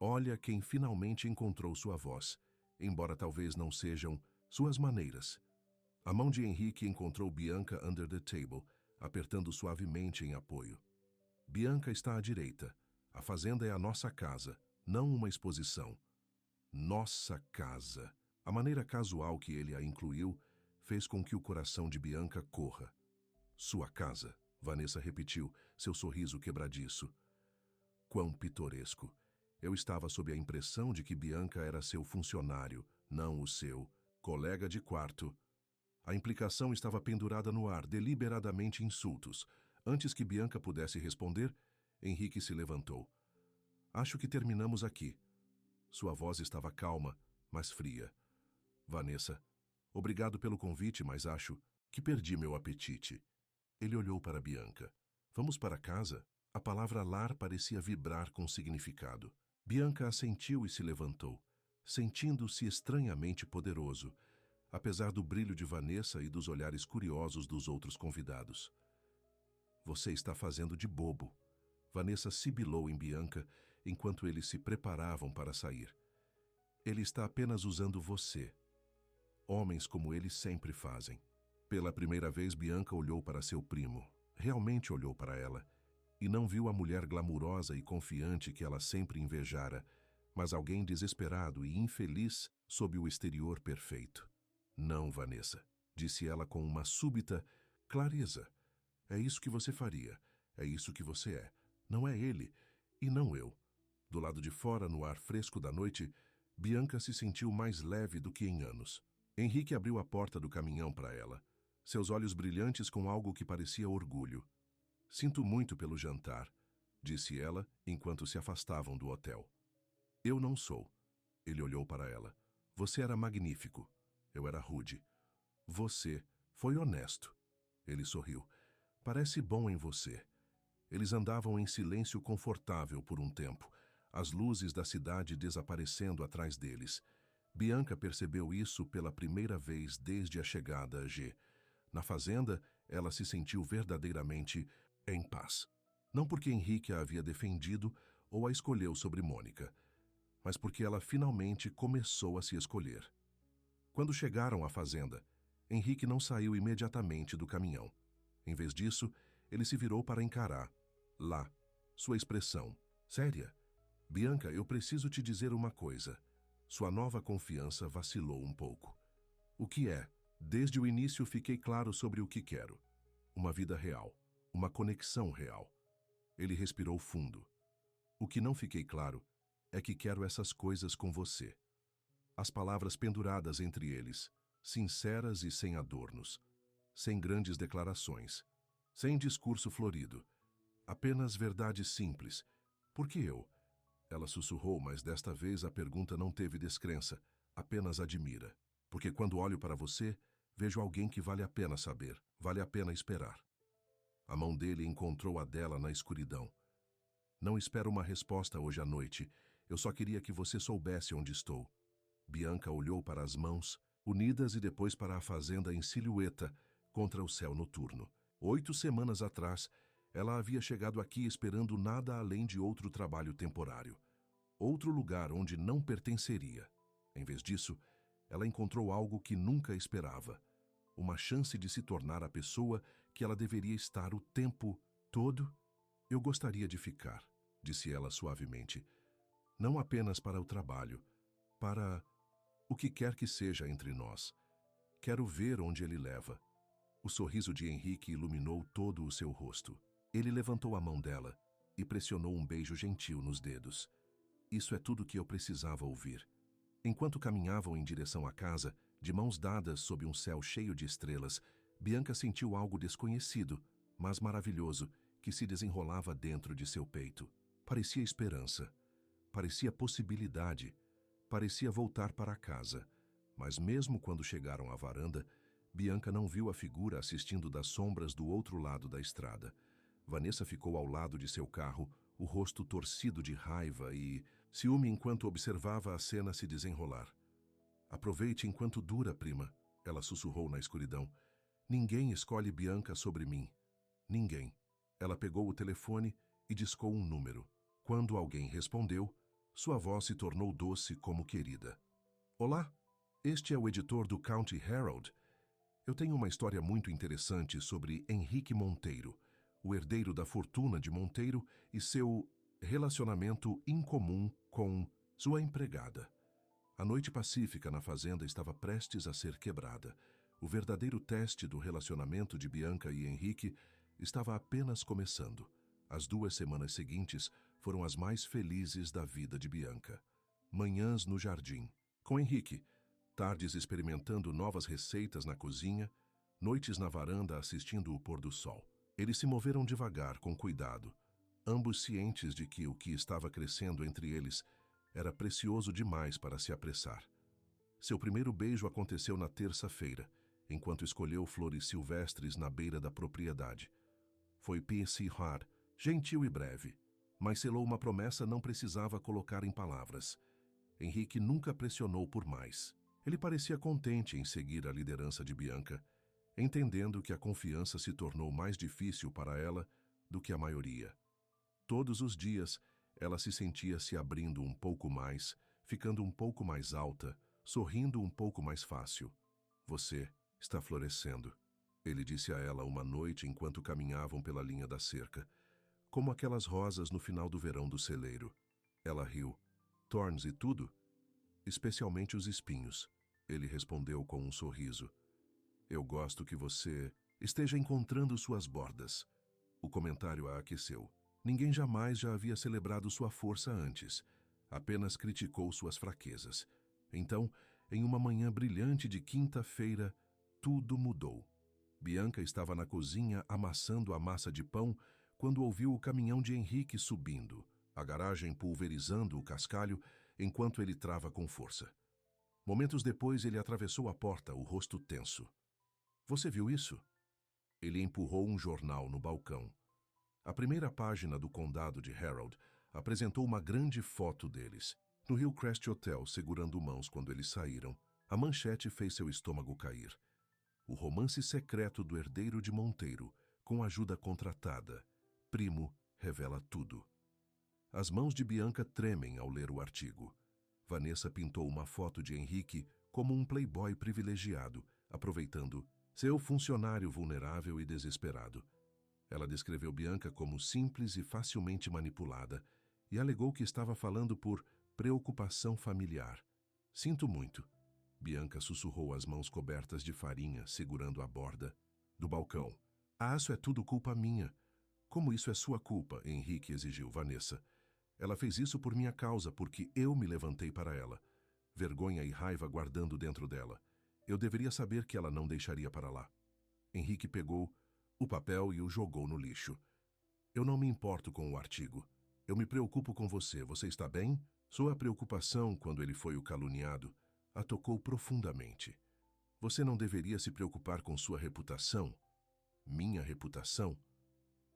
Olha quem finalmente encontrou sua voz, embora talvez não sejam suas maneiras. A mão de Henrique encontrou Bianca under the table, apertando suavemente em apoio. Bianca está à direita. A fazenda é a nossa casa, não uma exposição. Nossa casa. A maneira casual que ele a incluiu fez com que o coração de Bianca corra. Sua casa, Vanessa repetiu, seu sorriso quebradiço. Quão pitoresco. Eu estava sob a impressão de que Bianca era seu funcionário, não o seu colega de quarto. A implicação estava pendurada no ar, deliberadamente insultos. Antes que Bianca pudesse responder, Henrique se levantou. Acho que terminamos aqui. Sua voz estava calma, mas fria. Vanessa, obrigado pelo convite, mas acho que perdi meu apetite. Ele olhou para Bianca. Vamos para casa? A palavra lar parecia vibrar com significado. Bianca assentiu e se levantou, sentindo-se estranhamente poderoso, apesar do brilho de Vanessa e dos olhares curiosos dos outros convidados. Você está fazendo de bobo. Vanessa sibilou em Bianca enquanto eles se preparavam para sair. Ele está apenas usando você. Homens como ele sempre fazem. Pela primeira vez, Bianca olhou para seu primo. Realmente olhou para ela. E não viu a mulher glamurosa e confiante que ela sempre invejara, mas alguém desesperado e infeliz sob o exterior perfeito. Não, Vanessa, disse ela com uma súbita clareza. É isso que você faria. É isso que você é. Não é ele, e não eu. Do lado de fora, no ar fresco da noite, Bianca se sentiu mais leve do que em anos. Henrique abriu a porta do caminhão para ela, seus olhos brilhantes com algo que parecia orgulho. Sinto muito pelo jantar, disse ela enquanto se afastavam do hotel. Eu não sou. Ele olhou para ela. Você era magnífico. Eu era rude. Você foi honesto. Ele sorriu. Parece bom em você. Eles andavam em silêncio confortável por um tempo, as luzes da cidade desaparecendo atrás deles. Bianca percebeu isso pela primeira vez desde a chegada a G. Na fazenda, ela se sentiu verdadeiramente em paz. Não porque Henrique a havia defendido ou a escolheu sobre Mônica, mas porque ela finalmente começou a se escolher. Quando chegaram à fazenda, Henrique não saiu imediatamente do caminhão. Em vez disso, Ele se virou para encarar. Lá, sua expressão. Séria? Bianca, eu preciso te dizer uma coisa. Sua nova confiança vacilou um pouco. O que é? Desde o início fiquei claro sobre o que quero. Uma vida real. Uma conexão real. Ele respirou fundo. O que não fiquei claro é que quero essas coisas com você. As palavras penduradas entre eles, sinceras e sem adornos, sem grandes declarações, sem discurso florido, apenas verdade simples. Por que eu? Ela sussurrou, mas desta vez a pergunta não teve descrença, apenas admira. Porque quando olho para você, vejo alguém que vale a pena saber, vale a pena esperar. A mão dele encontrou a dela na escuridão. Não espero uma resposta hoje à noite. Eu só queria que você soubesse onde estou. Bianca olhou para as mãos, unidas, e depois para a fazenda em silhueta, contra o céu noturno. 8 semanas atrás, ela havia chegado aqui esperando nada além de outro trabalho temporário. Outro lugar onde não pertenceria. Em vez disso, ela encontrou algo que nunca esperava. Uma chance de se tornar a pessoa que ela deveria estar o tempo todo. Eu gostaria de ficar, disse ela suavemente. Não apenas para o trabalho, para o que quer que seja entre nós. Quero ver onde ele leva. O sorriso de Henrique iluminou todo o seu rosto. Ele levantou a mão dela e pressionou um beijo gentil nos dedos. Isso é tudo que eu precisava ouvir. Enquanto caminhavam em direção à casa, de mãos dadas sob um céu cheio de estrelas, Bianca sentiu algo desconhecido, mas maravilhoso, que se desenrolava dentro de seu peito. Parecia esperança, parecia possibilidade, parecia voltar para casa. Mas mesmo quando chegaram à varanda, Bianca não viu a figura assistindo das sombras do outro lado da estrada. Vanessa ficou ao lado de seu carro, o rosto torcido de raiva e ciúme enquanto observava a cena se desenrolar. Aproveite enquanto dura, prima, ela sussurrou na escuridão. Ninguém escolhe Bianca sobre mim. Ninguém. Ela pegou o telefone e discou um número. Quando alguém respondeu, sua voz se tornou doce como querida. Olá, este é o editor do County Herald. Eu tenho uma história muito interessante sobre Henrique Monteiro, o herdeiro da fortuna de Monteiro e seu relacionamento incomum com sua empregada. A noite pacífica na fazenda estava prestes a ser quebrada. O verdadeiro teste do relacionamento de Bianca e Henrique estava apenas começando. As 2 semanas seguintes foram as mais felizes da vida de Bianca. Manhãs no jardim, com Henrique, tardes experimentando novas receitas na cozinha, noites na varanda assistindo o pôr do sol. Eles se moveram devagar, com cuidado, ambos cientes de que o que estava crescendo entre eles era precioso demais para se apressar. Seu primeiro beijo aconteceu na terça-feira, enquanto escolheu flores silvestres na beira da propriedade. Foi pensar, gentil e breve, mas selou uma promessa não precisava colocar em palavras. Henrique nunca pressionou por mais. Ele parecia contente em seguir a liderança de Bianca, entendendo que a confiança se tornou mais difícil para ela do que a maioria. Todos os dias, ela se sentia se abrindo um pouco mais, ficando um pouco mais alta, sorrindo um pouco mais fácil. Você está florescendo, ele disse a ela uma noite enquanto caminhavam pela linha da cerca, como aquelas rosas no final do verão do celeiro. Ela riu. Thorns e tudo? Especialmente os espinhos, ele respondeu com um sorriso. Eu gosto que você esteja encontrando suas bordas. O comentário a aqueceu. Ninguém jamais já havia celebrado sua força antes. Apenas criticou suas fraquezas. Então, em uma manhã brilhante de quinta-feira, tudo mudou. Bianca estava na cozinha amassando a massa de pão quando ouviu o caminhão de Henrique subindo, a garagem pulverizando o cascalho enquanto ele trava com força. Momentos depois, ele atravessou a porta, o rosto tenso. Você viu isso? Ele empurrou um jornal no balcão. A primeira página do Condado de Herald apresentou uma grande foto deles, no Hillcrest Hotel, segurando mãos quando eles saíram. A manchete fez seu estômago cair. O romance secreto do herdeiro de Monteiro, com ajuda contratada. Primo revela tudo. As mãos de Bianca tremem ao ler o artigo. Vanessa pintou uma foto de Henrique como um playboy privilegiado, aproveitando seu funcionário vulnerável e desesperado. Ela descreveu Bianca como simples e facilmente manipulada e alegou que estava falando por preocupação familiar. Sinto muito. Bianca sussurrou as mãos cobertas de farinha, segurando a borda do balcão. Ah, isso é tudo culpa minha. Como isso é sua culpa? Henrique exigiu Vanessa. Ela fez isso por minha causa, porque eu me levantei para ela. Vergonha e raiva guardando dentro dela. Eu deveria saber que ela não deixaria para lá. Henrique pegou o papel e o jogou no lixo. Eu não me importo com o artigo. Eu me preocupo com você. Você está bem? Sua preocupação, quando ele foi o caluniado, a tocou profundamente. Você não deveria se preocupar com sua reputação? Minha reputação?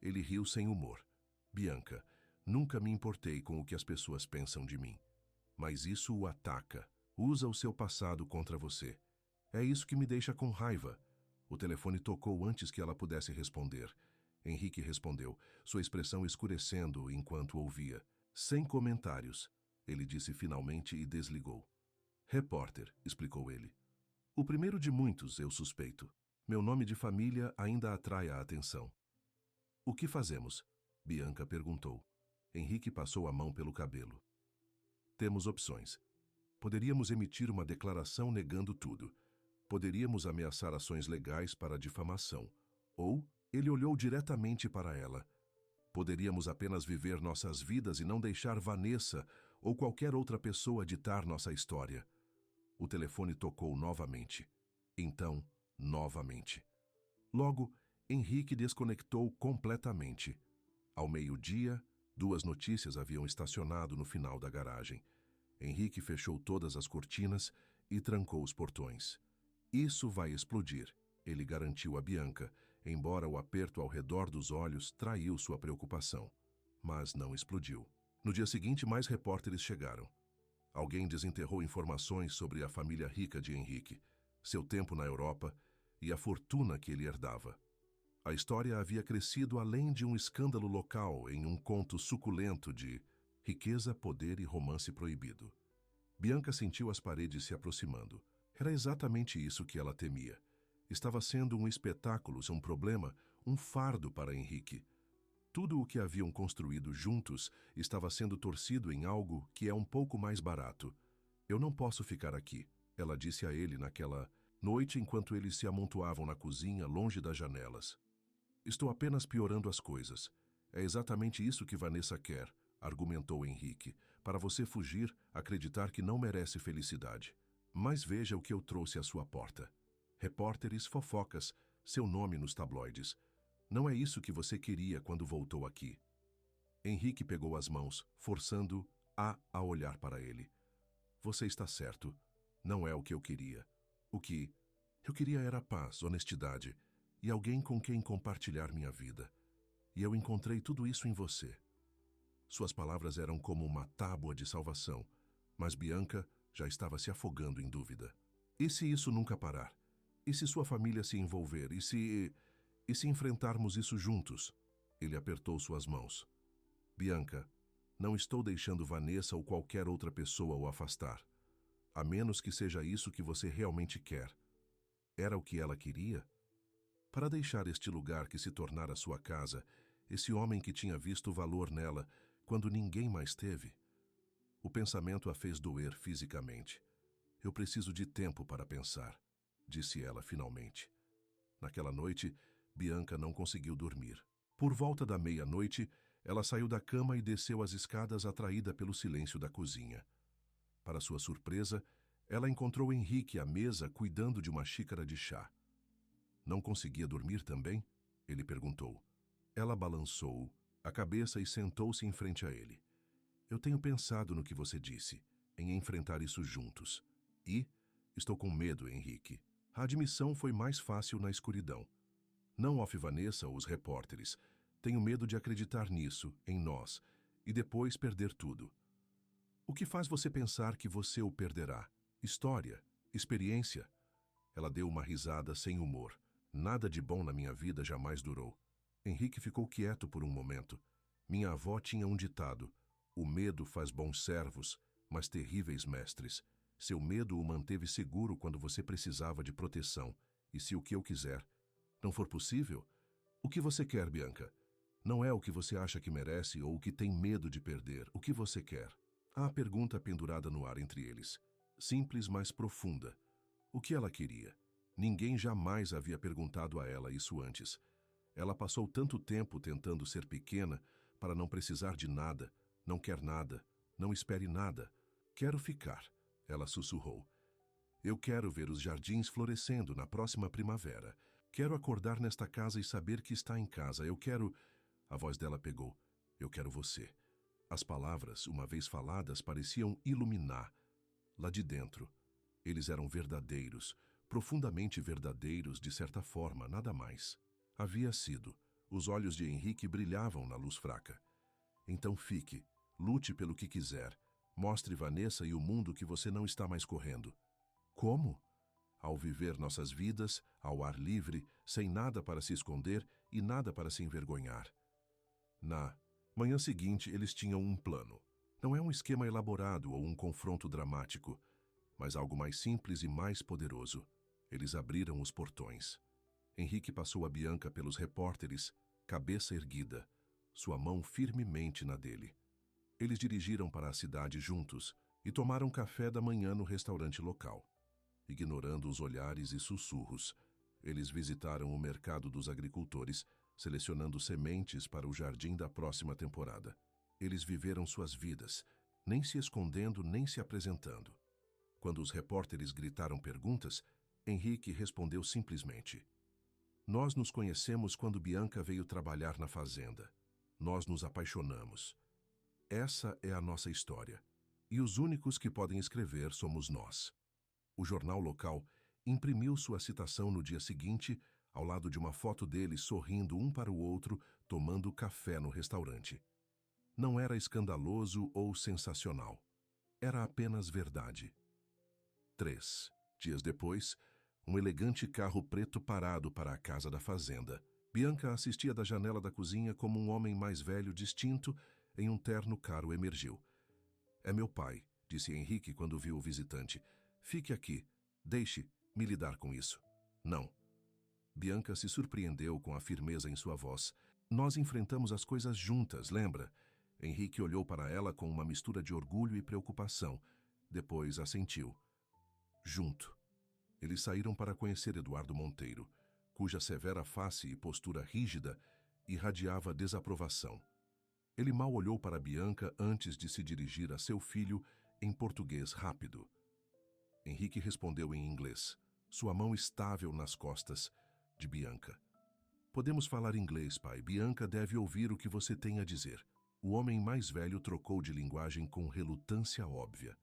Ele riu sem humor. Bianca, nunca me importei com o que as pessoas pensam de mim. Mas isso o ataca. Usa o seu passado contra você. É isso que me deixa com raiva. O telefone tocou antes que ela pudesse responder. Henrique respondeu, sua expressão escurecendo enquanto ouvia. Sem comentários, ele disse finalmente e desligou. Repórter, explicou ele. O primeiro de muitos, eu suspeito. Meu nome de família ainda atrai a atenção. O que fazemos? Bianca perguntou. Henrique passou a mão pelo cabelo. Temos opções. Poderíamos emitir uma declaração negando tudo. Poderíamos ameaçar ações legais para difamação. Ou, ele olhou diretamente para ela. Poderíamos apenas viver nossas vidas e não deixar Vanessa ou qualquer outra pessoa ditar nossa história. O telefone tocou novamente. Então, novamente. Logo, Henrique desconectou completamente. Ao meio-dia, 2 notícias haviam estacionado no final da garagem. Henrique fechou todas as cortinas e trancou os portões. Isso vai explodir, ele garantiu a Bianca, embora o aperto ao redor dos olhos traiu sua preocupação. Mas não explodiu. No dia seguinte, mais repórteres chegaram. Alguém desenterrou informações sobre a família rica de Henrique, seu tempo na Europa e a fortuna que ele herdava. A história havia crescido além de um escândalo local em um conto suculento de riqueza, poder e romance proibido. Bianca sentiu as paredes se aproximando. Era exatamente isso que ela temia. Estava sendo um espetáculo, um problema, um fardo para Henrique. Tudo o que haviam construído juntos estava sendo torcido em algo que é um pouco mais barato. Eu não posso ficar aqui, ela disse a ele naquela noite enquanto eles se amontoavam na cozinha, longe das janelas. Estou apenas piorando as coisas. É exatamente isso que Vanessa quer, argumentou Henrique, para você fugir, acreditar que não merece felicidade. Mas veja o que eu trouxe à sua porta. Repórteres, fofocas, seu nome nos tabloides. Não é isso que você queria quando voltou aqui. Henrique pegou as mãos, forçando-a a olhar para ele. Você está certo. Não é o que eu queria. O que eu queria era paz, honestidade e alguém com quem compartilhar minha vida. E eu encontrei tudo isso em você. Suas palavras eram como uma tábua de salvação, mas Bianca já estava se afogando em dúvida. E se isso nunca parar? E se sua família se envolver? E se enfrentarmos isso juntos? Ele apertou suas mãos. Bianca, não estou deixando Vanessa ou qualquer outra pessoa o afastar. A menos que seja isso que você realmente quer. Era o que ela queria? Para deixar este lugar que se tornara sua casa, esse homem que tinha visto valor nela quando ninguém mais teve? O pensamento a fez doer fisicamente. Eu preciso de tempo para pensar, disse ela finalmente. Naquela noite, Bianca não conseguiu dormir. Por volta da meia-noite, ela saiu da cama e desceu as escadas atraída pelo silêncio da cozinha. Para sua surpresa, ela encontrou Henrique à mesa cuidando de uma xícara de chá. Não conseguia dormir também? Ele perguntou. Ela balançou a cabeça e sentou-se em frente a ele. Eu tenho pensado no que você disse, em enfrentar isso juntos. E estou com medo, Henrique. A admissão foi mais fácil na escuridão. Não off Vanessa ou os repórteres. Tenho medo de acreditar nisso, em nós, e depois perder tudo. O que faz você pensar que você o perderá? História? Experiência? Ela deu uma risada sem humor. Nada de bom na minha vida jamais durou. Henrique ficou quieto por um momento. Minha avó tinha um ditado: o medo faz bons servos, mas terríveis mestres. Seu medo o manteve seguro quando você precisava de proteção. E se o que eu quiser não for possível, O que você quer, Bianca? Não é o que você acha que merece ou o que tem medo de perder. O que você quer? Há a pergunta pendurada no ar entre eles. Simples, mas profunda. O que ela queria? Ninguém jamais havia perguntado a ela isso antes. Ela passou tanto tempo tentando ser pequena para não precisar de nada. Não quer nada. Não espere nada. Quero ficar, ela sussurrou. Eu quero ver os jardins florescendo na próxima primavera. Quero acordar nesta casa e saber que está em casa. Eu quero... A voz dela pegou. Eu quero você. As palavras, uma vez faladas, pareciam iluminar. Lá de dentro. Eles eram verdadeiros, profundamente verdadeiros de certa forma, nada mais. Havia sido. Os olhos de Henrique brilhavam na luz fraca. Então fique. Lute pelo que quiser. Mostre Vanessa e o mundo que você não está mais correndo. Como? Ao viver nossas vidas, ao ar livre, sem nada para se esconder e nada para se envergonhar. Na manhã seguinte, eles tinham um plano. Não é um esquema elaborado ou um confronto dramático, mas algo mais simples e mais poderoso. Eles abriram os portões. Henrique passou a Bianca pelos repórteres, cabeça erguida, sua mão firmemente na dele. Eles dirigiram para a cidade juntos e tomaram café da manhã no restaurante local. Ignorando os olhares e sussurros, eles visitaram o mercado dos agricultores, selecionando sementes para o jardim da próxima temporada. Eles viveram suas vidas, nem se escondendo nem se apresentando. Quando os repórteres gritaram perguntas, Henrique respondeu simplesmente: Nós nos conhecemos quando Bianca veio trabalhar na fazenda. Nós nos apaixonamos. Essa é a nossa história. E os únicos que podem escrever somos nós. O jornal local imprimiu sua citação no dia seguinte, ao lado de uma foto deles sorrindo um para o outro, tomando café no restaurante. Não era escandaloso ou sensacional. Era apenas verdade. 3 dias depois, um elegante carro preto parado para a casa da fazenda. Bianca assistia da janela da cozinha como um homem mais velho distinto em um terno caro emergiu. É meu pai, disse Henrique quando viu o visitante. Fique aqui. Deixe-me lidar com isso. Não. Bianca se surpreendeu com a firmeza em sua voz. Nós enfrentamos as coisas juntas, lembra? Henrique olhou para ela com uma mistura de orgulho e preocupação. Depois assentiu. Junto. Eles saíram para conhecer Eduardo Monteiro, cuja severa face e postura rígida irradiava desaprovação. Ele mal olhou para Bianca antes de se dirigir a seu filho em português rápido. Henrique respondeu em inglês, sua mão estável nas costas de Bianca. Podemos falar inglês, pai. Bianca deve ouvir o que você tem a dizer. O homem mais velho trocou de linguagem com relutância óbvia.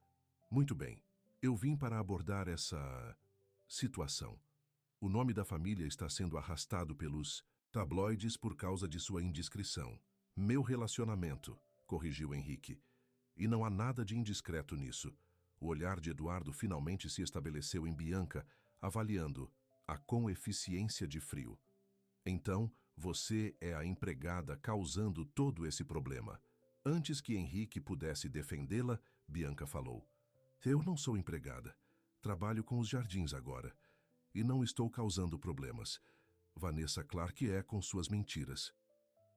Muito bem. Eu vim para abordar essa situação. O nome da família está sendo arrastado pelos tabloides por causa de sua indiscrição. Meu relacionamento, corrigiu Henrique. E não há nada de indiscreto nisso. O olhar de Eduardo finalmente se estabeleceu em Bianca, avaliando-a com eficiência de frio. Então, você é a empregada causando todo esse problema. Antes que Henrique pudesse defendê-la, Bianca falou. Eu não sou empregada. Trabalho com os jardins agora. E não estou causando problemas. Vanessa Clark é com suas mentiras.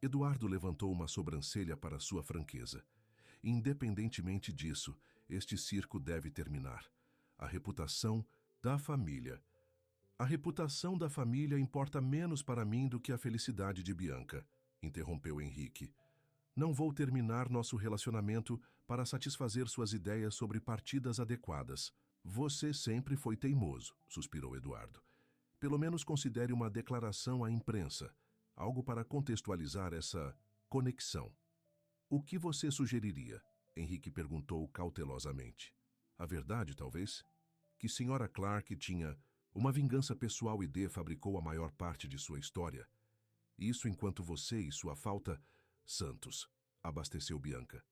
Eduardo levantou uma sobrancelha para sua franqueza. Independentemente disso, este circo deve terminar. A reputação da família. A reputação da família importa menos para mim do que a felicidade de Bianca, interrompeu Henrique. Não vou terminar nosso relacionamento para satisfazer suas ideias sobre partidas adequadas. Você sempre foi teimoso, suspirou Eduardo. Pelo menos considere uma declaração à imprensa, algo para contextualizar essa conexão. O que você sugeriria? Henrique perguntou cautelosamente. A verdade, talvez? Que Sra. Clark tinha uma vingança pessoal e fabricou a maior parte de sua história. Isso enquanto você e sua falta... Santos, abasteceu Bianca.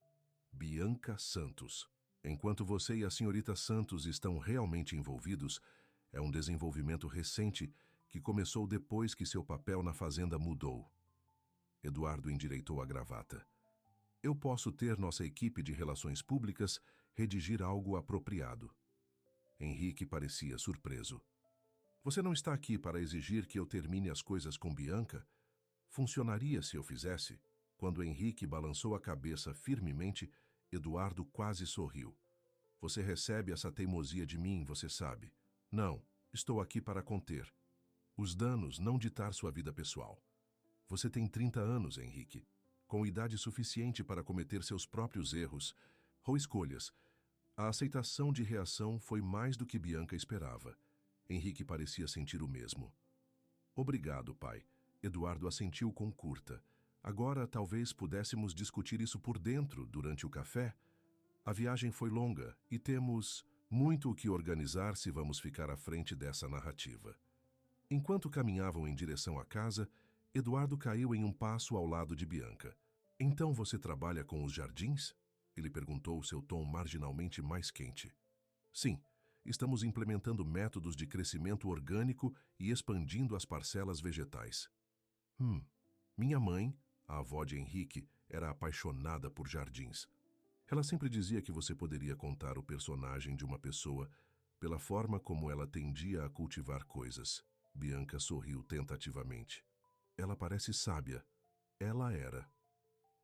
Bianca Santos. Enquanto você e a senhorita Santos estão realmente envolvidos, é um desenvolvimento recente que começou depois que seu papel na fazenda mudou. Eduardo endireitou a gravata. Eu posso ter nossa equipe de relações públicas redigir algo apropriado. Henrique parecia surpreso. Você não está aqui para exigir que eu termine as coisas com Bianca? Funcionaria se eu fizesse? Quando Henrique balançou a cabeça firmemente, Eduardo quase sorriu. Você recebe essa teimosia de mim, você sabe. Não, estou aqui para conter os danos, não ditar sua vida pessoal. Você tem 30 anos, Henrique, com idade suficiente para cometer seus próprios erros ou escolhas. A aceitação de reação foi mais do que Bianca esperava. Henrique parecia sentir o mesmo. Obrigado, pai. Eduardo assentiu com curta. Agora talvez pudéssemos discutir isso por dentro durante o café. A viagem foi longa e temos muito o que organizar se vamos ficar à frente dessa narrativa. Enquanto caminhavam em direção à casa, Eduardo caiu em um passo ao lado de Bianca. Então você trabalha com os jardins? Ele perguntou, seu tom marginalmente mais quente. Sim, estamos implementando métodos de crescimento orgânico e expandindo as parcelas vegetais. Minha mãe, a avó de Henrique, era apaixonada por jardins. Ela sempre dizia que você poderia contar o personagem de uma pessoa pela forma como ela tendia a cultivar coisas. Bianca sorriu tentativamente. Ela parece sábia. Ela era.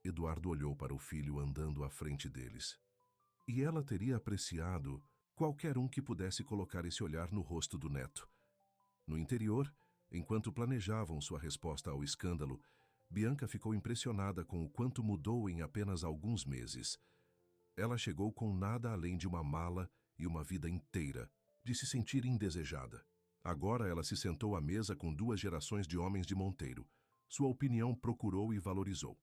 Eduardo olhou para o filho andando à frente deles. E ela teria apreciado qualquer um que pudesse colocar esse olhar no rosto do neto. No interior, enquanto planejavam sua resposta ao escândalo, Bianca ficou impressionada com o quanto mudou em apenas alguns meses. Ela chegou com nada além de uma mala e uma vida inteira de se sentir indesejada. Agora ela se sentou à mesa com 2 gerações de homens de Monteiro. Sua opinião procurou e valorizou.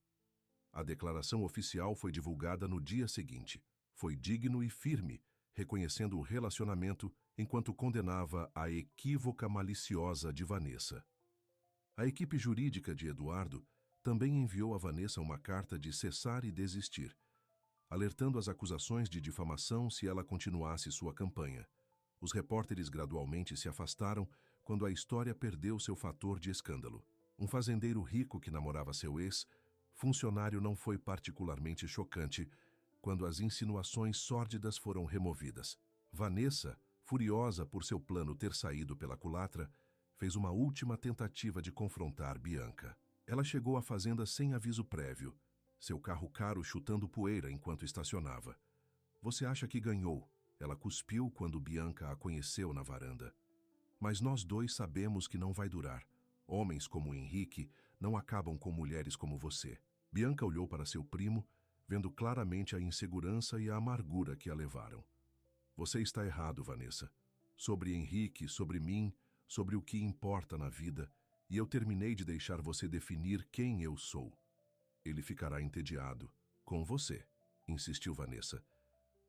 A declaração oficial foi divulgada no dia seguinte. Foi digno e firme, reconhecendo o relacionamento enquanto condenava a equívoca maliciosa de Vanessa. A equipe jurídica de Eduardo também enviou a Vanessa uma carta de cessar e desistir, alertando as acusações de difamação se ela continuasse sua campanha. Os repórteres gradualmente se afastaram quando a história perdeu seu fator de escândalo. Um fazendeiro rico que namorava seu ex-funcionário não foi particularmente chocante quando as insinuações sórdidas foram removidas. Vanessa, furiosa por seu plano ter saído pela culatra, fez uma última tentativa de confrontar Bianca. Ela chegou à fazenda sem aviso prévio, seu carro caro chutando poeira enquanto estacionava. Você acha que ganhou? Ela cuspiu quando Bianca a conheceu na varanda. Mas nós 2 sabemos que não vai durar. Homens como Henrique não acabam com mulheres como você. Bianca olhou para seu primo, vendo claramente a insegurança e a amargura que a levaram. Você está errado, Vanessa. Sobre Henrique, sobre mim, sobre o que importa na vida, e eu terminei de deixar você definir quem eu sou. Ele ficará entediado. Com você, insistiu Vanessa.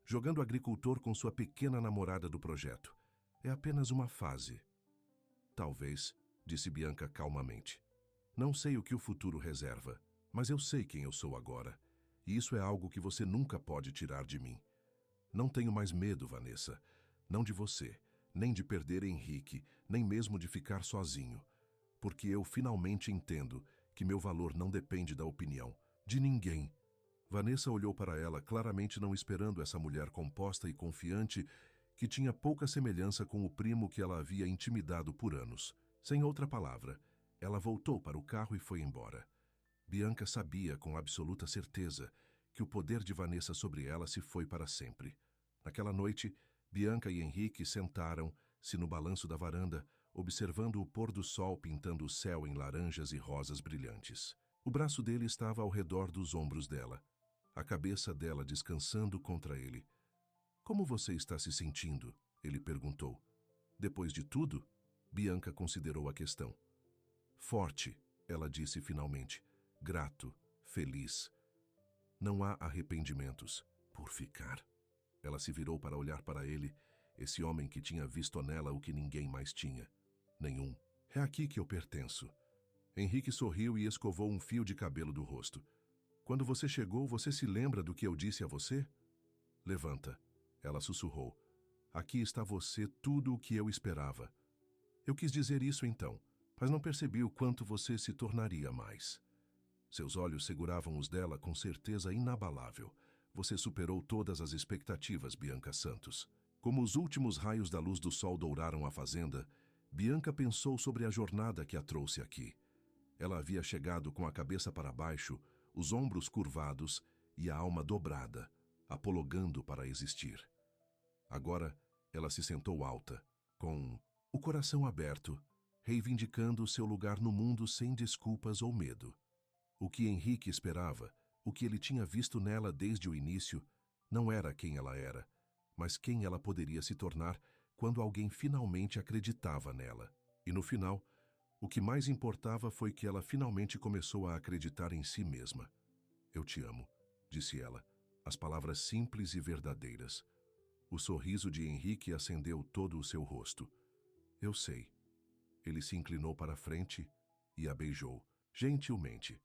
Jogando agricultor com sua pequena namorada do projeto. É apenas uma fase. Talvez, disse Bianca calmamente. Não sei o que o futuro reserva, mas eu sei quem eu sou agora. E isso é algo que você nunca pode tirar de mim. Não tenho mais medo, Vanessa. Não de você, nem de perder Henrique, nem mesmo de ficar sozinho. Porque eu finalmente entendo que meu valor não depende da opinião de ninguém. Vanessa olhou para ela, claramente não esperando essa mulher composta e confiante que tinha pouca semelhança com o primo que ela havia intimidado por anos. Sem outra palavra, ela voltou para o carro e foi embora. Bianca sabia com absoluta certeza que o poder de Vanessa sobre ela se foi para sempre. Naquela noite, Bianca e Henrique sentaram-se no balanço da varanda, observando o pôr do sol pintando o céu em laranjas e rosas brilhantes. O braço dele estava ao redor dos ombros dela, a cabeça dela descansando contra ele. Como você está se sentindo? Ele perguntou. Depois de tudo, Bianca considerou a questão. Forte, ela disse finalmente. Grato, feliz. Não há arrependimentos por ficar. Ela se virou para olhar para ele, esse homem que tinha visto nela o que ninguém mais tinha. Nenhum. É aqui que eu pertenço. Henrique sorriu e escovou um fio de cabelo do rosto. Quando você chegou, você se lembra do que eu disse a você? Levanta. Ela sussurrou. Aqui está você, tudo o que eu esperava. Eu quis dizer isso então, mas não percebi o quanto você se tornaria mais. Seus olhos seguravam os dela com certeza inabalável. Você superou todas as expectativas, Bianca Santos. Como os últimos raios da luz do sol douraram a fazenda, Bianca pensou sobre a jornada que a trouxe aqui. Ela havia chegado com a cabeça para baixo, os ombros curvados e a alma dobrada, apologando para existir. Agora, ela se sentou alta, com o coração aberto, reivindicando seu lugar no mundo sem desculpas ou medo. O que Henrique esperava, o que ele tinha visto nela desde o início, não era quem ela era, mas quem ela poderia se tornar quando alguém finalmente acreditava nela. E no final, o que mais importava foi que ela finalmente começou a acreditar em si mesma. "Eu te amo", disse ela, as palavras simples e verdadeiras. O sorriso de Henrique acendeu todo o seu rosto. "Eu sei." Ele se inclinou para a frente e a beijou, gentilmente.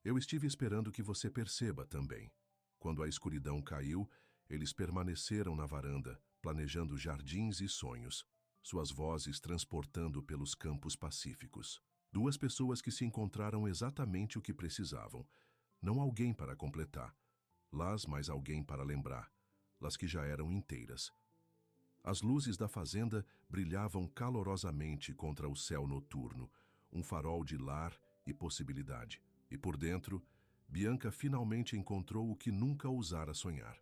"Eu estive esperando que você perceba também." Quando a escuridão caiu, eles permaneceram na varanda, planejando jardins e sonhos, suas vozes transportando pelos campos pacíficos. Duas pessoas que se encontraram exatamente o que precisavam. Não alguém para completar, mas alguém para lembrar, las que já eram inteiras. As luzes da fazenda brilhavam calorosamente contra o céu noturno, um farol de lar e possibilidade. E por dentro, Bianca finalmente encontrou o que nunca ousara sonhar.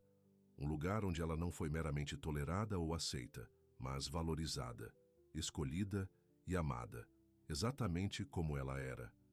Um lugar onde ela não foi meramente tolerada ou aceita, mas valorizada, escolhida e amada, exatamente como ela era.